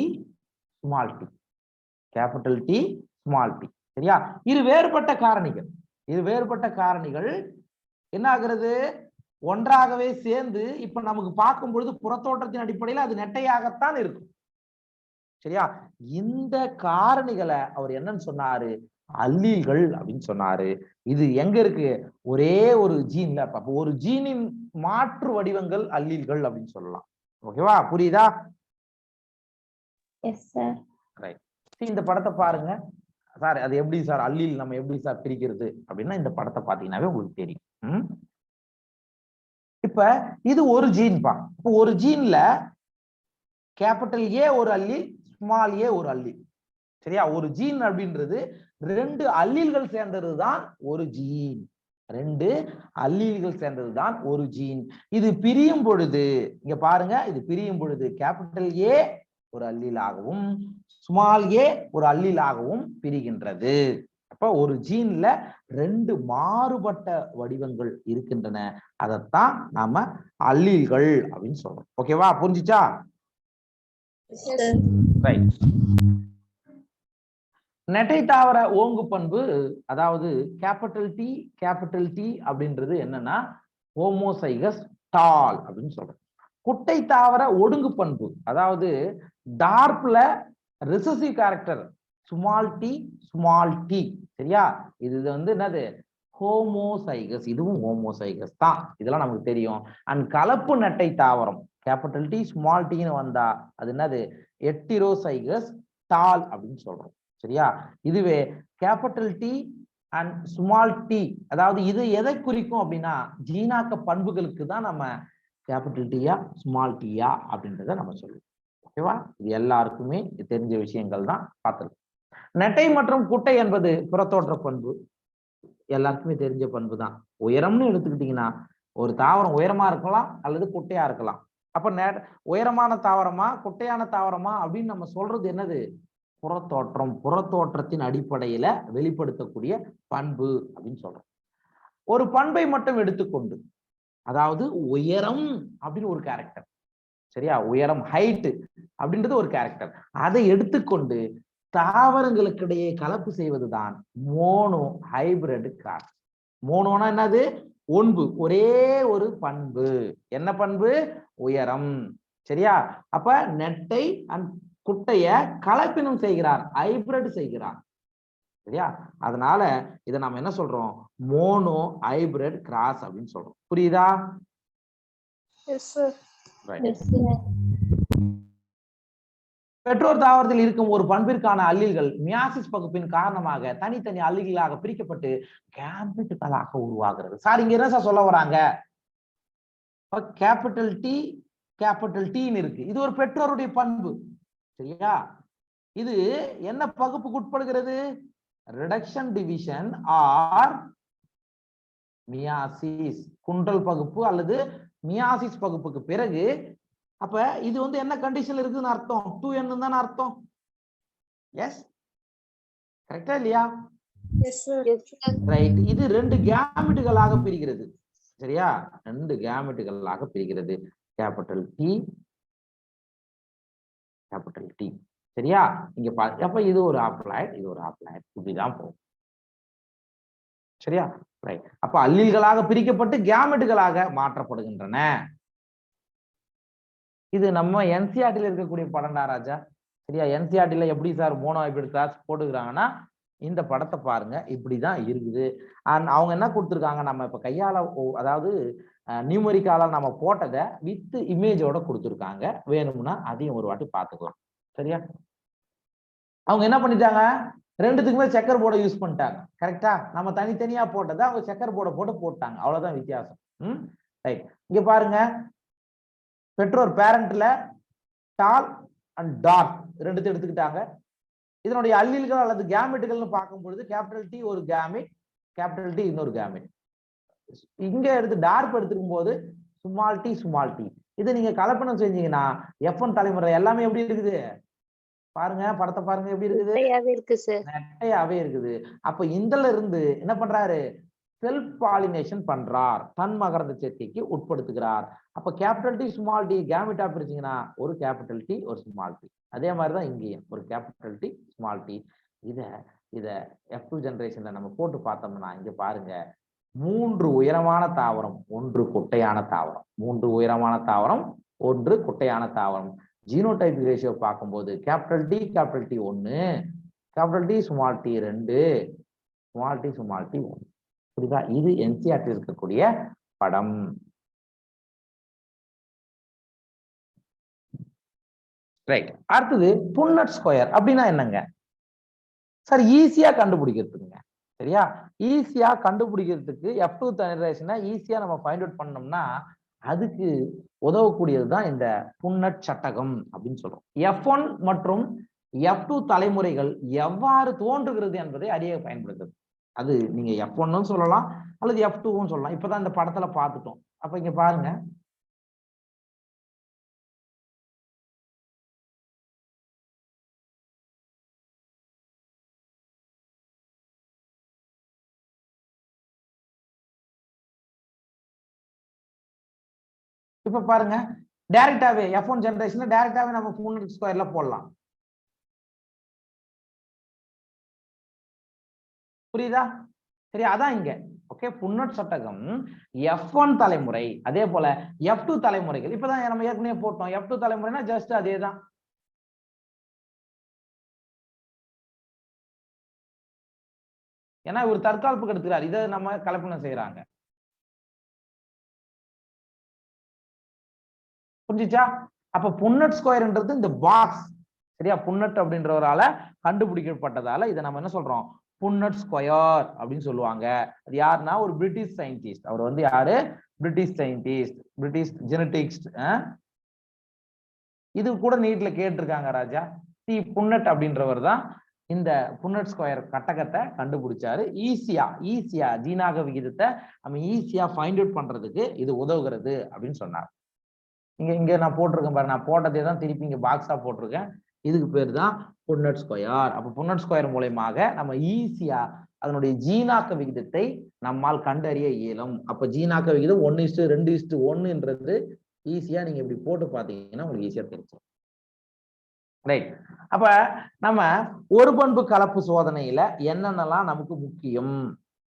small T. Capital T small T. சரியா? இது வேறுபட்ட காரணிகள். இது வேறுபட்ட காரணிகள் என்ன ஆகிறது? ஒன்றாகவே சேர்ந்து இப்ப நமக்கு பார்க்கும் பொழுது புறத்தோற்றத்தின் அடிப்படையில் அது நெட்டையாகத்தான் இருக்கும். சரியா? இந்த காரணிகளை அவர் என்னன்னு சொன்னாரு? அல்லீல்கள் அப்படின்னு சொன்னாரு. இது எங்க இருக்கு? ஒரே ஒரு ஜீன்ல. அப்ப ஒரு ஜீனின் மாற்று வடிவங்கள் அல்லீல்கள் அப்படின்னு சொல்லலாம். ஓகேவா? புரியுதா? Yes sir. ரைட். இந்த படத்தை பாருங்க சார். அது எப்படி சார் அல்லீல் நம்ம எப்படி சார் பிரிக்கிறது அப்படின்னா இந்த படத்தை பாத்தீங்கன்னாவே உங்களுக்கு தெரியும். இப்ப இது ஒரு ஜீன் பா. இப்போ ஒரு ஜீன்ல கேபிட்டல் ஏ ஒரு அல்லீல், ஸ்மால் ஏ ஒரு அல்லீல். சரியா? ஒரு ஜீன் அப்படின்றது 2 அல்லீல்கள் சேர்ந்ததுதான் ஒரு ஜீன். 2 அல்லீல்கள் சேர்ந்ததுதான் ஒரு ஜீன். இது பிரியும் பொழுது இங்க பாருங்க, இது பிரியும் பொழுது கேபிட்டல் ஏ ஒரு அல்லீலாகவும் ஸ்மால் ஏ ஒரு அல்லீலாகவும் பிரிகின்றது. அப்ப ஒரு ஜீன்ல 2 மாறுபட்ட வடிவங்கள் இருக்கின்றன. அதைத்தான் நாம அல்லீல்கள் அப்படின்னு சொல்றோம். ஓகேவா? புரிஞ்சுச்சா? ரைட். நெட்டை தாவர ஓங்கு பண்பு, அதாவது கேபிட்டல் டி அப்படின்றது என்னன்னா ஹோமோசைகஸ் டால் அப்படின்னு சொல்றோம். குட்டை தாவர ஒடுங்கு பண்பு, அதாவது டார்ப்ல ரிசசிவ் கேரக்டர் ஸ்மால் டி. சரியா? இது வந்து என்னது? ஹோமோசைகஸ். இதுவும் ஹோமோசைகஸ் தான். இதெல்லாம் நமக்கு தெரியும். அண்ட் கலப்பு நெட்டை தாவரம் கேபிட்டல் டி ஸ்மால் டின்னு வந்தா அது என்னது? எட்டிரோசைகஸ் டால் அப்படின்னு சொல்றோம். சரியா? இதுவே capital T and small T, அதாவது இது எதை குறிக்கும் அப்படின்னா ஜீனாக்க பண்புகளுக்கு தான் நம்ம கேபிட்டல் டியா ஸ்மால் டியா அப்படின்றத நம்ம சொல்லுவோம். ஓகேவா? இது எல்லாருக்குமே தெரிஞ்ச விஷயங்கள் தான் பார்த்துருக்கோம். நெட்டை மற்றும் குட்டை என்பது புறத்தோற்ற பண்பு. எல்லாருக்குமே தெரிஞ்ச பண்பு தான். உயரம்னு எடுத்துக்கிட்டீங்கன்னா ஒரு தாவரம் உயரமா இருக்கலாம் அல்லது குட்டையா இருக்கலாம். அப்ப உயரமான தாவரமா குட்டையான தாவரமா அப்படின்னு நம்ம சொல்றது என்னது? புறத்தோற்றம். புறத்தோற்றத்தின் அடிப்படையில வெளிப்படுத்தக்கூடிய பண்பு அப்படின்னு சொல்றோம். ஒரு பண்பை மட்டும் எடுத்துக்கொண்டு, அதாவது உயரம் அப்படின்னு ஒரு கேரக்டர். சரியா? உயரம் ஹைட் அப்படின்றது ஒரு கேரக்டர். அதை எடுத்துக்கொண்டு தாவரங்களுக்கு இடையே கலப்பு செய்வதுதான் மோனோ ஹைபிரிட் கிராஸ். மோனோனா என்னது? ஒன்பு, ஒரே ஒரு பண்பு. என்ன பண்பு? உயரம். சரியா? அப்ப நெட்டை அண்ட் குட்டைய கலப்பினம் செய்கிறார், ஹைபிரிட் செய்கிறார். சரியா? அதனால இதை நாம என்ன சொல்றோம்? மோனோ ஹைபிரிட் கிராஸ் அப்படின்னு சொல்றோம். புரியுதா? பெற்றோர் தாவரத்தில் இருக்கும் ஒரு பண்பிற்கான அல்லீல்கள் மியாசிஸ் பகுப்பின் காரணமாக தனித்தனி அல்லீல்களாக பிரிக்கப்பட்டு கேம்பிட்டுகளாக உருவாகிறது. சார் இங்க என்ன சார் சொல்ல வராங்க? கேபிட்டல் டீன்னு இருக்கு. இது ஒரு பெற்றோருடைய பண்பு. சரியா? இது என்ன பகுப்புக்கு உட்படுகிறது? ரிடக்ஷன் டிவிஷன் ஆர் மியாசிஸ், குன்றல் பகுப்பு அல்லது மியாசிஸ் பகுப்புக்கு பிறகு. அப்ப இது வந்து என்ன கண்டிஷன்ல இருக்குன்னு அர்த்தம்? 2n தானே அர்த்தம். எஸ், கரெக்டா இல்லையா? ரைட். இது 2 கேமெட்டுகளாக பிரிகிறது. சரியா? 2 கேமெட்டுகளாக பிரிகிறது. Capital T. சரியா? இங்க பாருங்க. அப்ப இது ஒரு ஆப்ளாய்ட், இது ஒரு ஆப்ளாய்ட். இப்படிதான் போகும். சரியா? ரைட். அப்ப அல்லீல்களாக பிரிக்கப்பட்டு கேமெட்டுகளாக மாற்றப்படுகின்றன. இது நம்ம என்சிஆர்டில இருக்கக்கூடிய படம்டா ராஜா. சரியா? என்சிஆர்டில எப்படி சார் மோனோ ஹைபிரிட் கிராஸ் போட்டுக்கிறாங்கன்னா இந்த படத்தை பாருங்க, இப்படிதான் இருக்குது. அண்ட் அவங்க என்ன கொடுத்துருக்காங்க? நம்ம இப்ப கையால, அதாவது நியூமரிக்கால நம்ம போட்டதை வித் இமேஜோட கொடுத்துருக்காங்க. வேணும்னா அதையும் ஒரு வாட்டி பார்த்துக்கலாம். சரியா? அவங்க என்ன பண்ணிட்டாங்க? 2த்துக்குமே செக்கர் போர்டை யூஸ் பண்ணிட்டாங்க. கரெக்டா? நம்ம தனித்தனியா போட்டதை அவங்க செக்கர் போர்டை போட்டாங்க. அவ்வளவுதான் வித்தியாசம். ரைட். இங்க பாருங்க, பெற்றோர் பேரண்ட்ல டால் அண்ட் டார்க் 2 எடுத்துக்கிட்டாங்க. இதனுடைய அல்லீல்கள் அல்லது கேமெட்டுகள்னு பார்க்கும் பொழுது கேபிட்டல் டி ஒரு கேமெட், கேபிட்டல் டி இன்னொரு கேமெட். இங்க எடுத்து டார்க் எடுத்துக்கும் போது ஸ்மால் டி இது நீங்க கலப்பணம் செஞ்சீங்கன்னா F1 தலைமுறை எல்லாமே எப்படி இருக்குது பாருங்க, படத்தை பாருங்க, எப்படி இருக்குது? நெட்டையாவே இருக்கு சார். நெட்டையாவே இருக்குது. அப்ப இந்தல இருந்து என்ன பண்றாரு? செல்ஃப் பாலினேஷன் பண்றார், தன் மகரந்த சேர்க்கைக்கு உட்படுத்துகிறார். அப்ப கேபிட்டல் டி ஸ்மால் டி கேமிட்டா பிரிச்சீங்கன்னா ஒரு கேபிட்டல் டி ஒரு ஸ்மால் டி. அதே மாதிரிதான் இங்கேயும் ஒரு கேபிட்டல் டி ஸ்மால் டி. இத F2 ஜெனரேஷன்ல நம்ம போட்டு பார்த்தோம்னா இங்க பாருங்க, 3 உயரமான தாவரம், 1 குட்டையான தாவரம். 3 உயரமான தாவரம், 1 குட்டையான தாவரம். ஜீனோடைப் ரேஷியோ பார்க்கும்போது capital T 1, capital T small T 2, small T small T 1. புரியுதா? இது NCERT இருக்கக்கூடிய படம். ரைட். அடுத்தது புன்னட் ஸ்கொயர் அப்படின்னா என்னங்க சார்? ஈஸியா கண்டுபிடிக்கிறதுக்குங்க. சரியா? ஈஸியா கண்டுபிடிக்கிறதுக்கு F2 ஜெனரேஷனை ஈஸியா நம்ம ஃபைண்ட் அவுட் பண்ணோம்னா அதுக்கு உதவக்கூடியதுதான் இந்த புன்னட் சட்டகம் அப்படின்னு சொல்றோம். F1 மற்றும் F2 தலைமுறைகள் எவ்வாறு தோன்றுகிறது என்பதை அறிய பயன்படுத்துது. அது நீங்க F1 சொல்லலாம் அல்லது F2 சொல்லலாம். இப்பதான் இந்த படத்துல பார்த்துட்டோம். அப்ப இங்க பாருங்க, இப்ப பாருங்க, டைரக்டாவே F1 ஜெனரேஷன்ல டைரக்டாவே நம்ம புன்னட் ஸ்கொயர்ல போடலாம். புரியுதா? சரி, அதான் இங்க ஓகே. புன்னட் சட்டகம் F1 தலைமுறை, அதே போல F2 தலைமுறைகள். இப்பதான் நம்ம ஏற்கனவே போட்டோம். F2 தலைமுறைனா ஜஸ்ட் அதேதான். ஏன்னா ஒரு தற்காப்பு எடுத்துக்கிறார், இதை நம்ம கலப்பணம் செய்யறாங்க. புரிஞ்சுச்சா? அப்ப புன்னட் ஸ்கொயர்ன்றது இந்த பாக்ஸ். சரியா? புன்னட் அப்படின்றவரால கண்டுபிடிக்கப்பட்டதால இதை நம்ம என்ன சொல்றோம்? புன்னட் ஸ்கொயர் அப்படின்னு சொல்லுவாங்க. அது யாருன்னா ஒரு பிரிட்டிஷ் சயின்டிஸ்ட். அவர் வந்து யாரு? British scientist, British geneticist. இது கூட நீட்ல கேட்டிருக்காங்க ராஜா. புன்னட் அப்படின்றவர் தான் இந்த புன்னட் ஸ்கொயர் கட்டகத்தை கண்டுபிடிச்சாரு. ஈஸியா ஜீனாக விகிதத்தை நம்ம ஈஸியா ஃபைண்ட் அவுட் பண்றதுக்கு இது உதவுகிறது அப்படின்னு சொன்னார். இங்க நான் போட்டிருக்கேன் பாரு, நான் போட்டதே தான் திருப்பி இங்க பாக்ஸா போட்டிருக்கேன். இதுக்கு பேர் தான் புன்னட் ஸ்கொயர். அப்ப புன்னட் ஸ்கொயர் மூலமாக நம்ம ஈஸியா அதனுடைய ஜீனாக்க விகிதத்தை நம்மால் கண்டறிய இயலும். அப்ப ஜீனாக்க விகிதம் 1:2:1 ஈஸியா நீங்க இப்படி போட்டு பாத்தீங்கன்னா உங்களுக்கு ஈஸியா தெரிஞ்சிடும். ரைட். அப்ப நம்ம ஒரு பண்பு கலப்பு சோதனையில என்னென்னலாம் நமக்கு முக்கியம்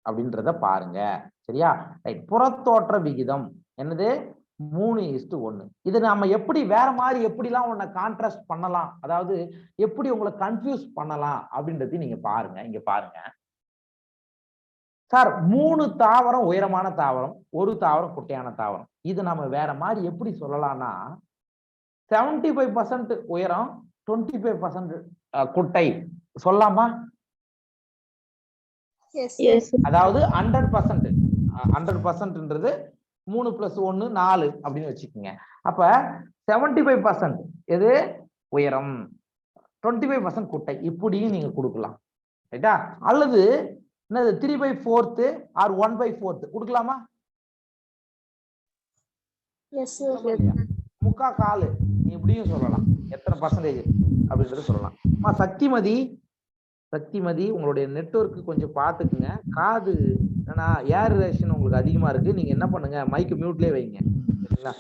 அப்படின்றத பாருங்க. சரியா? ரைட். புறத்தோற்ற விகிதம் என்னது? 3:1. இது நாம எப்படி வேற மாதிரி எப்படிலாம் உன்னை கான்ட்ராஸ்ட் பண்ணலாம், அதாவது எப்படி உங்களை கன்ஃபியூஸ் பண்ணலாம் அப்படின்றது நீங்க பாருங்க. இங்க பாருங்க சார், 3 தாவரம் உயரமான தாவரம், 1 தாவரம் குட்டையான தாவரம். இது நம்ம வேற மாதிரி எப்படி சொல்லலாம்னா 75% உயரம், 25% குட்டை சொல்லலாமா? அதாவது 100%ன்றது 3+1 4 அப்படின்னு வச்சுக்கோங்க. அப்ப 75% எது? உயரம், 25% குட்டை. இப்படியும் நீங்க கொடுக்கலாம். ரைட்டா? அல்லது என்னது 3/4 ஆர் 1/4 கொடுக்கலாமா? முக்கா காலு நீ இப்படியும் சொல்லலாம். எத்தனை பர்சன்டேஜ் அப்படின்றது சொல்லலாம். சக்திமதி உங்களுடைய நெட்வொர்க் கொஞ்சம் பாத்துக்குங்க. காது ஏன்னா ஏர் ரேஷன் உங்களுக்கு அதிகமா இருக்கு. நீங்க என்ன பண்ணுங்க, மைக் மியூட்லயே வைங்க. சரிங்களா?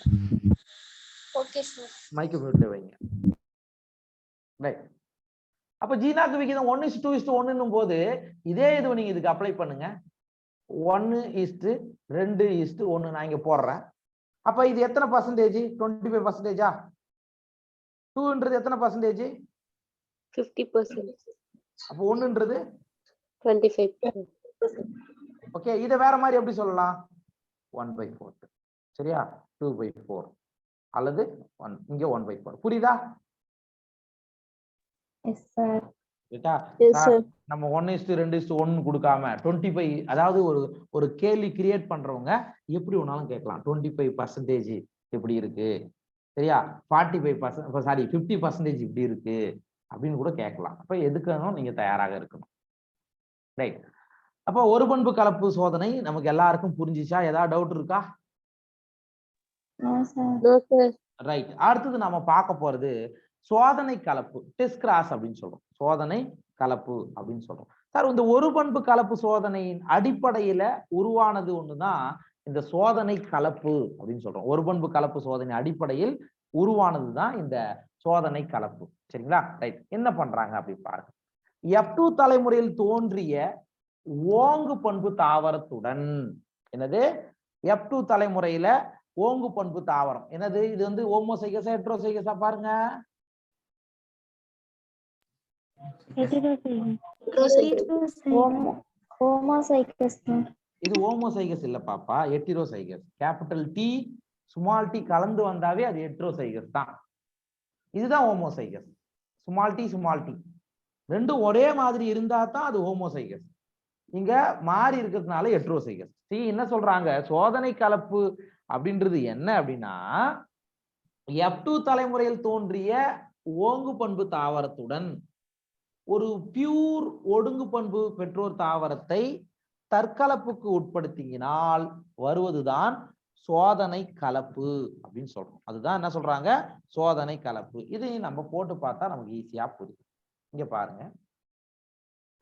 Okay sir. மைக் மியூட்லயே வைங்க. ரைட். அப்ப ஜீனாக்கு விகிதம் 1:2:1 போது இதே இது நீங்க இதுக்கு அப்ளை பண்ணுங்க. 1:2:1 நான் இங்க போடுறேன். அப்ப இது எத்தனை பர்சன்டேஜ்? 25%. 2ன்றது எத்தனை பர்சன்டேஜ்? 50%. அப்ப 1ன்றது 25%. ஓகே. இத வேற மாதிரி எப்படி சொல்லலாம்? 1/4. சரியா? 2/4 அல்லது 1, இங்க 1/4. புரியுதா? Yes sir. நம்ம 1:2:1 கொடுக்காம 25, அதாவது ஒரு கேள்வி கிரியேட் பண்றவங்க எப்படி ஒன்னாலும் கேட்கலாம். 25% எப்படி இருக்கு, சரியா? 45%, சாரி 50% இப்படி இருக்கு அப்படின்னு கூட கேட்கலாம். அப்ப எதுக்கணும் நீங்க தயாராக இருக்கணும். ரைட். அப்ப ஒரு பண்பு கலப்பு சோதனை நமக்கு எல்லாருக்கும் புரிஞ்சிச்சா? ஏதாவது டவுட் இருக்கா? No, sir. No sir. Right. அடுத்தது நாம பார்க்க போறது சோதனை கலப்பு, டெஸ்ட் கிராஸ் அப்படின்னு சொல்றோம். சோதனை கலப்பு அப்படின்னு சொல்றோம். சார், இந்த ஒரு பண்பு கலப்பு சோதனையின் அடிப்படையில உருவானது ஒண்ணுதான் இந்த சோதனை கலப்பு அப்படின்னு சொல்றோம். ஒரு பண்பு கலப்பு சோதனை அடிப்படையில் உருவானதுதான் இந்த சோதனை கலப்பு. சரிங்களா? ரைட். என்ன பண்றாங்க அப்படி பாருங்க. F2 தலைமுறையில் தோன்றிய ஓங்கு பண்பு தாவரத்துடன், என்னது? F2 தலைமுறையில ஓங்கு பண்பு தாவரம் என்னது? இது வந்து ஹோமோசைகஸா ஹெட்ரோசைகஸா பாருங்க. Homozygous, sir. இது ஹோமோசைகஸ் இல்ல பாப்பா, heterozygous. Capital T small T கலந்து வந்தாவே அது ஹெட்ரோசைகஸ் தான். இதுதான் ஹோமோசைகஸ். ஸ்மால் டி ரெண்டும் ஒரே மாதிரி இருந்தா தான் அது ஹோமோசைகஸ். இங்க மாறி இருக்கிறதுனால ஹெட்ரோசைகஸ். என்ன சொல்றாங்க? சோதனை கலப்பு அப்படின்றது என்ன அப்படின்னா, F2 தலைமுறையில் தோன்றிய ஓங்கு பண்பு தாவரத்துடன் ஒரு பியூர் ஒடுங்கு பண்பு பெற்றோர் தாவரத்தை தற்கலப்புக்கு உட்படுத்தினால் வருவதுதான் சோதனை கலப்பு அப்படின்னு சொல்றோம். அதுதான் என்ன சொல்றாங்க? சோதனை கலப்பு. இதை நம்ம போட்டு பார்த்தா நமக்கு ஈஸியா புரியும். இங்க பாருங்க.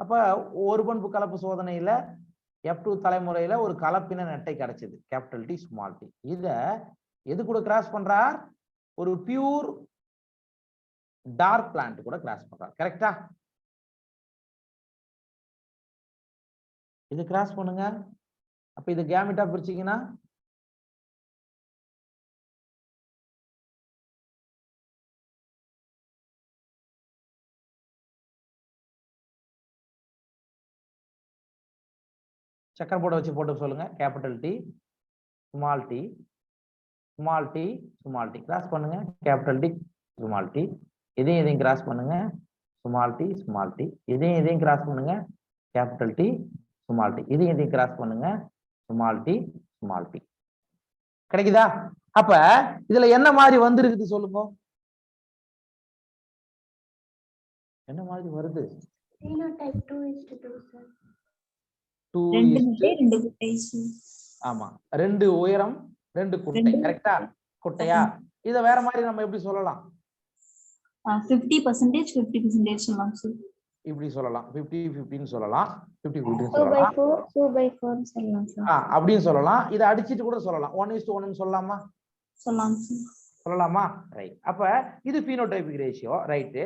அப்ப ஒரு பண்பு கலப்பு சோதனையில F2 தலைமுறையில ஒரு கலப்பின நெட்டை கிடைச்சது, கேபிட்டல் டி ஸ்மால் டி. இத எது கூட கிராஸ் பண்றார்? ஒரு பியூர் டார்க் பிளான்ட் கூட கிராஸ் பண்றார். கரெக்டா? இது கிராஸ் பண்ணுங்க. அப்ப இது கேமிட்டா பிரிச்சீங்கன்னா சக்கர போர்டை வச்சு போட்டு சொல்லுங்க. Capital T small T small T small T cross பண்ணுங்க. Capital T small T. இதையும் கிராஸ் பண்ணுங்க. Small T small T. இதையும் கிராஸ் பண்ணுங்க. Capital T small T. இதையும் கிராஸ் பண்ணுங்க. Small T small T. கிடைக்குதா? அப்ப இதுல என்ன மாதிரி வந்திருக்குது சொல்லுங்க. என்ன மாதிரி வருது? Phenotype 2:2, sir. ஆமா, 2 உயரம் 2 குட்டை. கரெக்டா? குட்டையா? இத வேற மாதிரி நம்ம எப்படி சொல்லலாம்? 50% 50% சொல்லலாம் சார். இப்படி சொல்லலாம். 50-50 சொல்லலாம். 50-50 2 by சொல்லலாம். 4, 2 by 4 சொல்லலாம் sir. அப்படின்னு சொல்லலாம். இத அடிச்சிட்டு கூட சொல்லலாம். 1:1 சொல்லலாமா? சொல்லலாம் சார். சொல்லலாமா? ரைட். அப்ப இது பினோடைபிக் ரேஷியோ. ரைட்.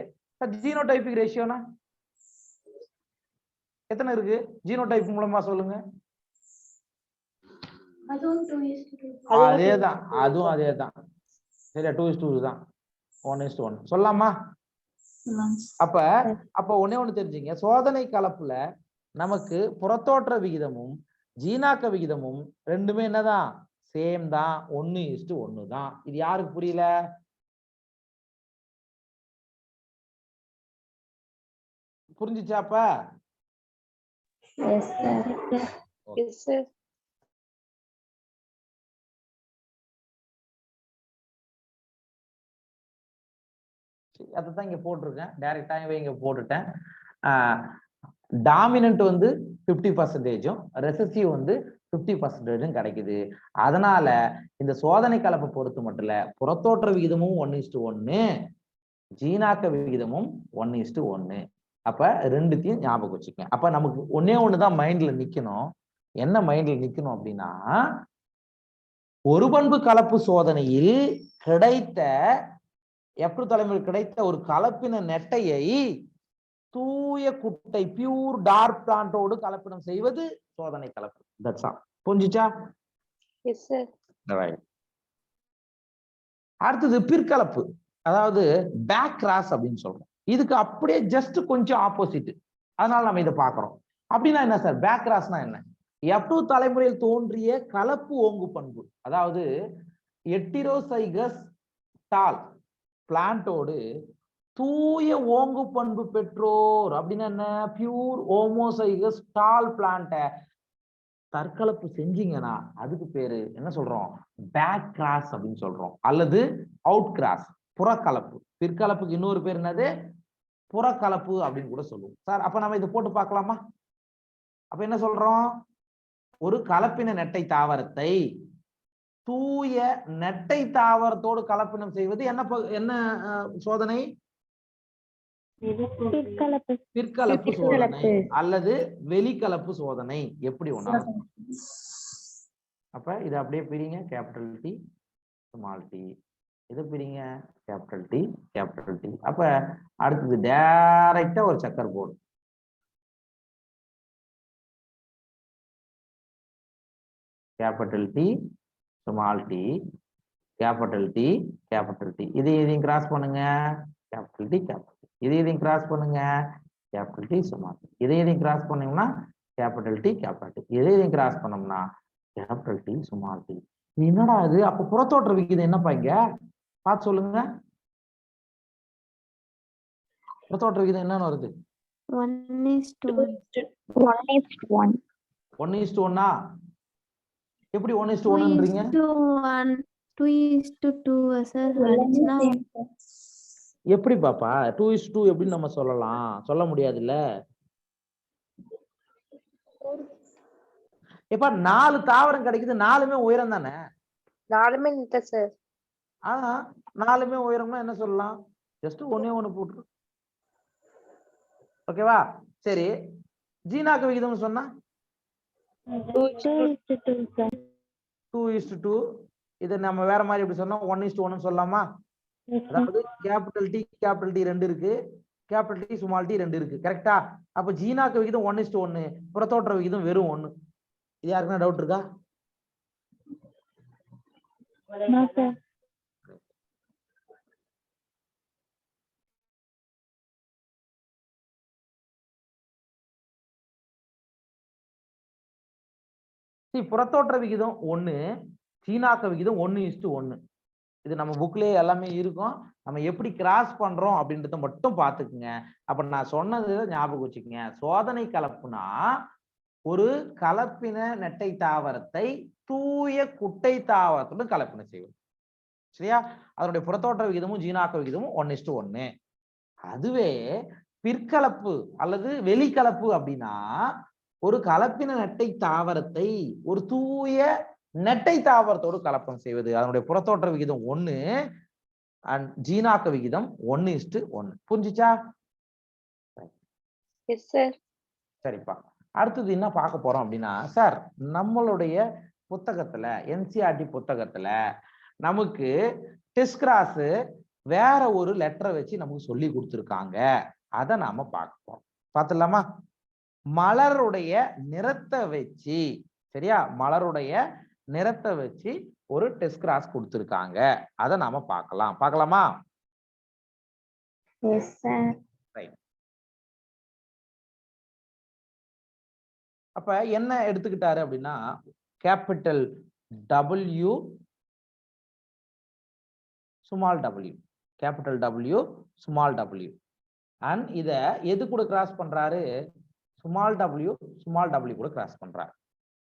ஜீனோடைபிக் ரேஷியோனா எத்தனை இருக்கு? ஜீனோடைப் மூலமா சொல்லுங்க. அதுவும் 2:2. அதேதான், அதுவும் அதேதான். சரியா? 2:2 தான். 1:1 சொல்லலாமா? சொல்லலாம். அப்ப ஒண்ணே ஒண்ணு தெரிஞ்சுங்க. சோதனை கலப்புல நமக்கு புறத்தோற்ற விகிதமும் ஜீனாக்க விகிதமும் ரெண்டுமே என்னதான்? சேம் தான். 1:1 தான். இது யாருக்கு புரியல? புரிஞ்சுச்சாப்ப? Yes, sir. Yes sir. அதான் இங்க போட்டிருக்கேன். டைரக்டாவே இங்க போட்டுட்டேன். டாமினன்ட் வந்து 50%, ரெசசிவ் வந்து 50% கிடைக்குது. அதனால இந்த சோதனை கலப்பை பொறுத்து மட்டும் இல்ல, புறத்தோற்ற விகிதமும் 1:1, ஜீனாக்க விகிதமும் 1:1. அப்ப ரெண்டுத்தையும் ஞாபகம் வச்சுக்கங்க. அப்ப நமக்கு ஒன்னே ஒண்ணுதான் மைண்ட்ல நிக்கணும். என்ன மைண்ட்ல நிக்கணும் அப்படின்னா, ஒரு பண்பு கலப்பு சோதனையில் கிடைத்த F2 தலைமுறையில் கிடைத்த ஒரு கலப்பின நெட்டையை தூய குட்டை பியூர் டார்க் பிளான்ட்டோடு கலப்பினம் செய்வது சோதனை கலப்பு. That's all. புரிஞ்சுச்சா? Yes sir. அடுத்தது பிற்கலப்பு, அதாவது பேக் கிராஸ் அப்படின்னு சொல்றோம். இதுக்கு அப்படியே ஜஸ்ட் கொஞ்சம் ஆப்போசிட். அதனால நம்ம இதை பார்க்கிறோம். அப்படின்னா என்ன சார்? பேக் கிராஸ்னா என்ன? F2 தலைமுறையில் தோன்றிய கலப்பு ஓங்கு பண்பு, அதாவது ஹெட்டிரோசைகஸ் டால் பிளான்ட்டோடு தூய ஓங்கு பண்பு பெற்றோர் அப்படின்னா என்ன? பியூர் ஹோமோசைகஸ் டால் பிளான்ட்டை தற்கலப்பு செஞ்சீங்கன்னா அதுக்கு பேரு என்ன சொல்றோம்? பேக் கிராஸ் அப்படின்னு சொல்றோம். அல்லது அவுட் கிராஸ், புறக்கலப்பு. பிற்கலப்புக்கு இன்னொரு பேர் என்னது? புறக்கலப்பு அப்படின்னு கூட சொல்லுவோம். சார், அப்ப நம்ம இதை போட்டு பார்க்கலாமா? அப்ப என்ன சொல்றோம்? ஒரு கலப்பின நெட்டை தாவரத்தை தூய நெட்டை தாவரத்தோடு கலப்பினம் செய்வது என்ன சோதனை? பிற்கலப்பு பிற்கலப்பு சோதனை அல்லது வெளிக்கலப்பு சோதனை, எப்படி ஒண்ணாலும். அப்ப இதை அப்படியே பிரிங்க, கேபிட்டல் டி ஸ்மால் டி, இதை பிரிங்க, கேபிட்டல் டி கேபிட்டல் டி. அப்ப அடுத்தது டைரக்டா ஒரு checker board. Capital T small T capital T capital T. இதையும் கிராஸ் பண்ணுங்க, கேபிட்டல் டி கேபிட்டல். இதையும் கிராஸ் பண்ணுங்க, கேபிட்டல் டி ஸ்மால் டி. இதையும் கிராஸ் பண்ணீங்கன்னா கேபிட்டல் டி கேபிட்டல் டி. இதையும் கிராஸ் பண்ணோம்னா கேபிட்டல் டி ஸ்மால் டி. என்னடா அது? அப்ப புறத்தோற்ற விகிதம் என்னப்பா இங்க பார்த்து சொல்லுங்க. புறத்தோற்ற விகிதம் என்னன்னு வருது? 1:1. 1:1. எப்படி 1:1ன்றீங்க? 2:2 எப்படி பாப்பா 2:2 எப்படின்னு நம்ம சொல்லலாம்? சொல்ல முடியாதுல்ல. இப்ப 4 தாவரம் கிடைக்குது, 4மே உயரம் தானே? 4மே நிட்ட சார். ஆனா 4மே உயரம்னா என்ன சொல்லலாம்? ஜஸ்ட் ஒண்ணே ஒண்ணு போட்டு. ஓகேவா? சரி, ஜீனாக்கு விகிதம் சொன்னா 2:2. இதை நம்ம வேற மாதிரி எப்படி சொன்னா 1:1 சொல்லலாமா? அதாவது கேபிட்டல் டி கேபிட்டல் டி 2 இருக்கு, கேபிட்டல் டி ஸ்மால் டி 2 இருக்கு. கரெக்டா? அப்ப ஜீனாக்கு விகிதம் 1:1, புறத்தோற்ற விகிதம் வெறும் 1. இது யாருக்குன்னா டவுட் இருக்கா? புறத்தோற்ற விகிதம் 1, சீனாக்க விகிதம் 1:1. இது நம்ம புக்லயே எல்லாமே இருக்கும். நம்ம எப்படி கிராஸ் பண்றோம் அப்படின்றத மட்டும் பாத்துக்குங்க. அப்ப நான் சொன்னது ஞாபகம் வச்சுக்கோங்க. சோதனை கலப்புனா ஒரு கலப்பின நெட்டை தாவரத்தை தூய குட்டை தாவரத்துடன் கலப்பின செய்வது. சரியா? அதனுடைய புறத்தோற்ற விகிதமும் ஜீனாக்க விகிதமும் 1:1. அதுவே பிற்கலப்பு அல்லது வெளிக்கலப்பு அப்படின்னா ஒரு கலப்பின நெட்டை தாவரத்தை ஒரு தூய நெட்டை தாவரத்தோடு கலப்பம் செய்வது. அதனுடைய புறத்தோற்ற விகிதம் 1 அண்ட் ஜீனாக்க விகிதம் 1:1. புரிஞ்சுச்சா? Yes sir. சரிப்பா. அடுத்தது என்ன பார்க்க போறோம் அப்படின்னா, சார் நம்மளுடைய புத்தகத்துல என்சிஆர்டி புத்தகத்துல நமக்கு டெஸ்ட் கிராஸ் வேற ஒரு லெட்டரை வச்சு நமக்கு சொல்லி கொடுத்துருக்காங்க. அதை நாம பார்க்க போறோம். பார்த்துடலாமா? மலருடைய நிறத்தை வச்சு, சரியா, மலருடைய நிறத்தை வச்சு ஒரு டெஸ்ட் கிராஸ் கொடுத்துருக்காங்க. அதை நாம பார்க்கலாமா? Yes sir. ரைட். அப்ப என்ன எடுத்துக்கிட்டாரு அப்படின்னா, capital W small w, capital W small w, and இத எது கூட கிராஸ் பண்றாரு? ஸ்மால் w கூட கிராஸ் பண்றாரு.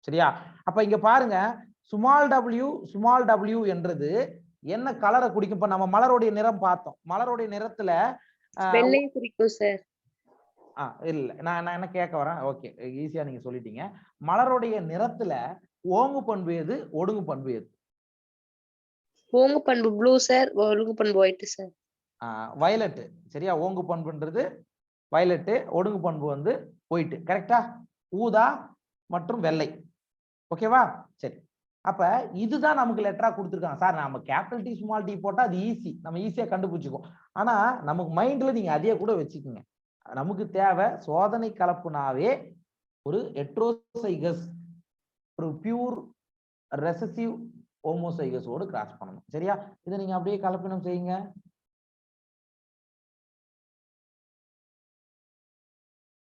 சரியா? அப்ப இங்க பாருங்க, ஸ்மால் w என்றது என்ன கலரை குறிக்கும்? இப்ப நம்ம மலருடைய நிறம் பார்த்தோம். மலருடைய நிறத்துல வெள்ளை குறிக்கும் சார். இல்ல, நான் என்ன கேட்க வரேன், ஓகே, ஈஸியா நீங்க சொல்லிட்டீங்க. மலருடைய நிறத்துல ஓங்கு பண்பு எது, ஒடுங்கு பண்பு எது? ஓங்கு பண்பு ப்ளூ சார், ஒடுங்கு பண்பு ஒயிட் சார். வயலட். சரியா? ஓங்கு பண்புன்றது வயலட், ஒடுங்கு பண்பு வந்து ஒயிட். கரெக்டா? ஊதா மற்றும் வெள்ளை. ஓகேவா? சரி, அப்ப இதுதான் நமக்கு லெட்டரா கொடுத்துருக்காங்க. சார் நம்ம கேபிட்டல் டி ஸ்மால் டி போட்டா அது ஈஸி, நம்ம ஈஸியா கண்டுபிடிச்சுக்கோம். ஆனா நமக்கு மைண்ட்ல நீங்க அதையே கூட வச்சுக்கோங்க. நமக்கு தேவை சோதனை கலப்புனாவே ஒரு ஹெட்ரோசைகஸ், ஒரு பியூர் ரெசசிவ் ஹோமோசைகஸோடு கிராஸ் பண்ணணும். சரியா? இதை நீங்க அப்படியே கலப்பினம் செய்யுங்க.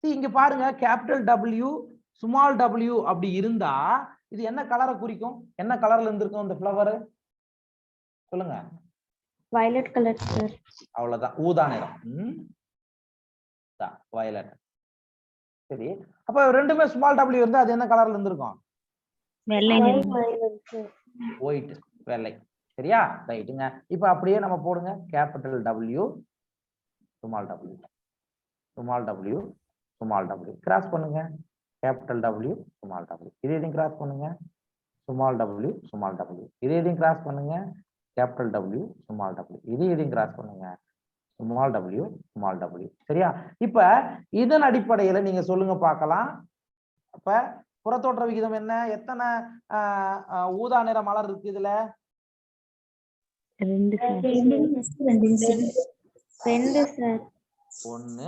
இங்க பாருங்க, கேபிட்டல் W ஸ்மால் w அப்படி இருந்தா இது என்ன கலரை குறிக்கும்? என்ன கலர்ல இருந்திருக்கும் இந்த ஃப்ளவர்? சொல்லுங்க. Violet colour sir. அவ்வளவுதான், ஊதா நிறம். வயலட். சரி, அப்ப ரெண்டுமே ஸ்மால் w இருந்தா அது என்ன கலர்ல இருந்திருக்கும்? வெள்ளை ஒயிட், வெள்ளை. சரியா? ரைட்டுங்க. இப்ப அப்படியே நம்ம போடுங்க, capital W small w, small w small w cross பண்ணுங்க, கேபிட்டல் W ஸ்மால் w. இதையும் கிராஸ் பண்ணுங்க, ஸ்மால் டபிள்யூ ஸ்மால் டபிள்யூ. இதையும் கிராஸ் பண்ணுங்க, கேபிட்டல் டபிள்யூ ஸ்மால் டபிள்யூ. இதையும் கிராஸ் பண்ணுங்க, ஸ்மால் டபிள்யூ ஸ்மால் டபிள்யூ. சரியா? இப்ப இதன் அடிப்படையில நீங்க சொல்லுங்க பார்க்கலாம். அப்ப புறத்தோற்ற விகிதம் என்ன? எத்தனை ஊதா நிற மலர் இருக்கு இதுல? 2 சார். 2 சார். 1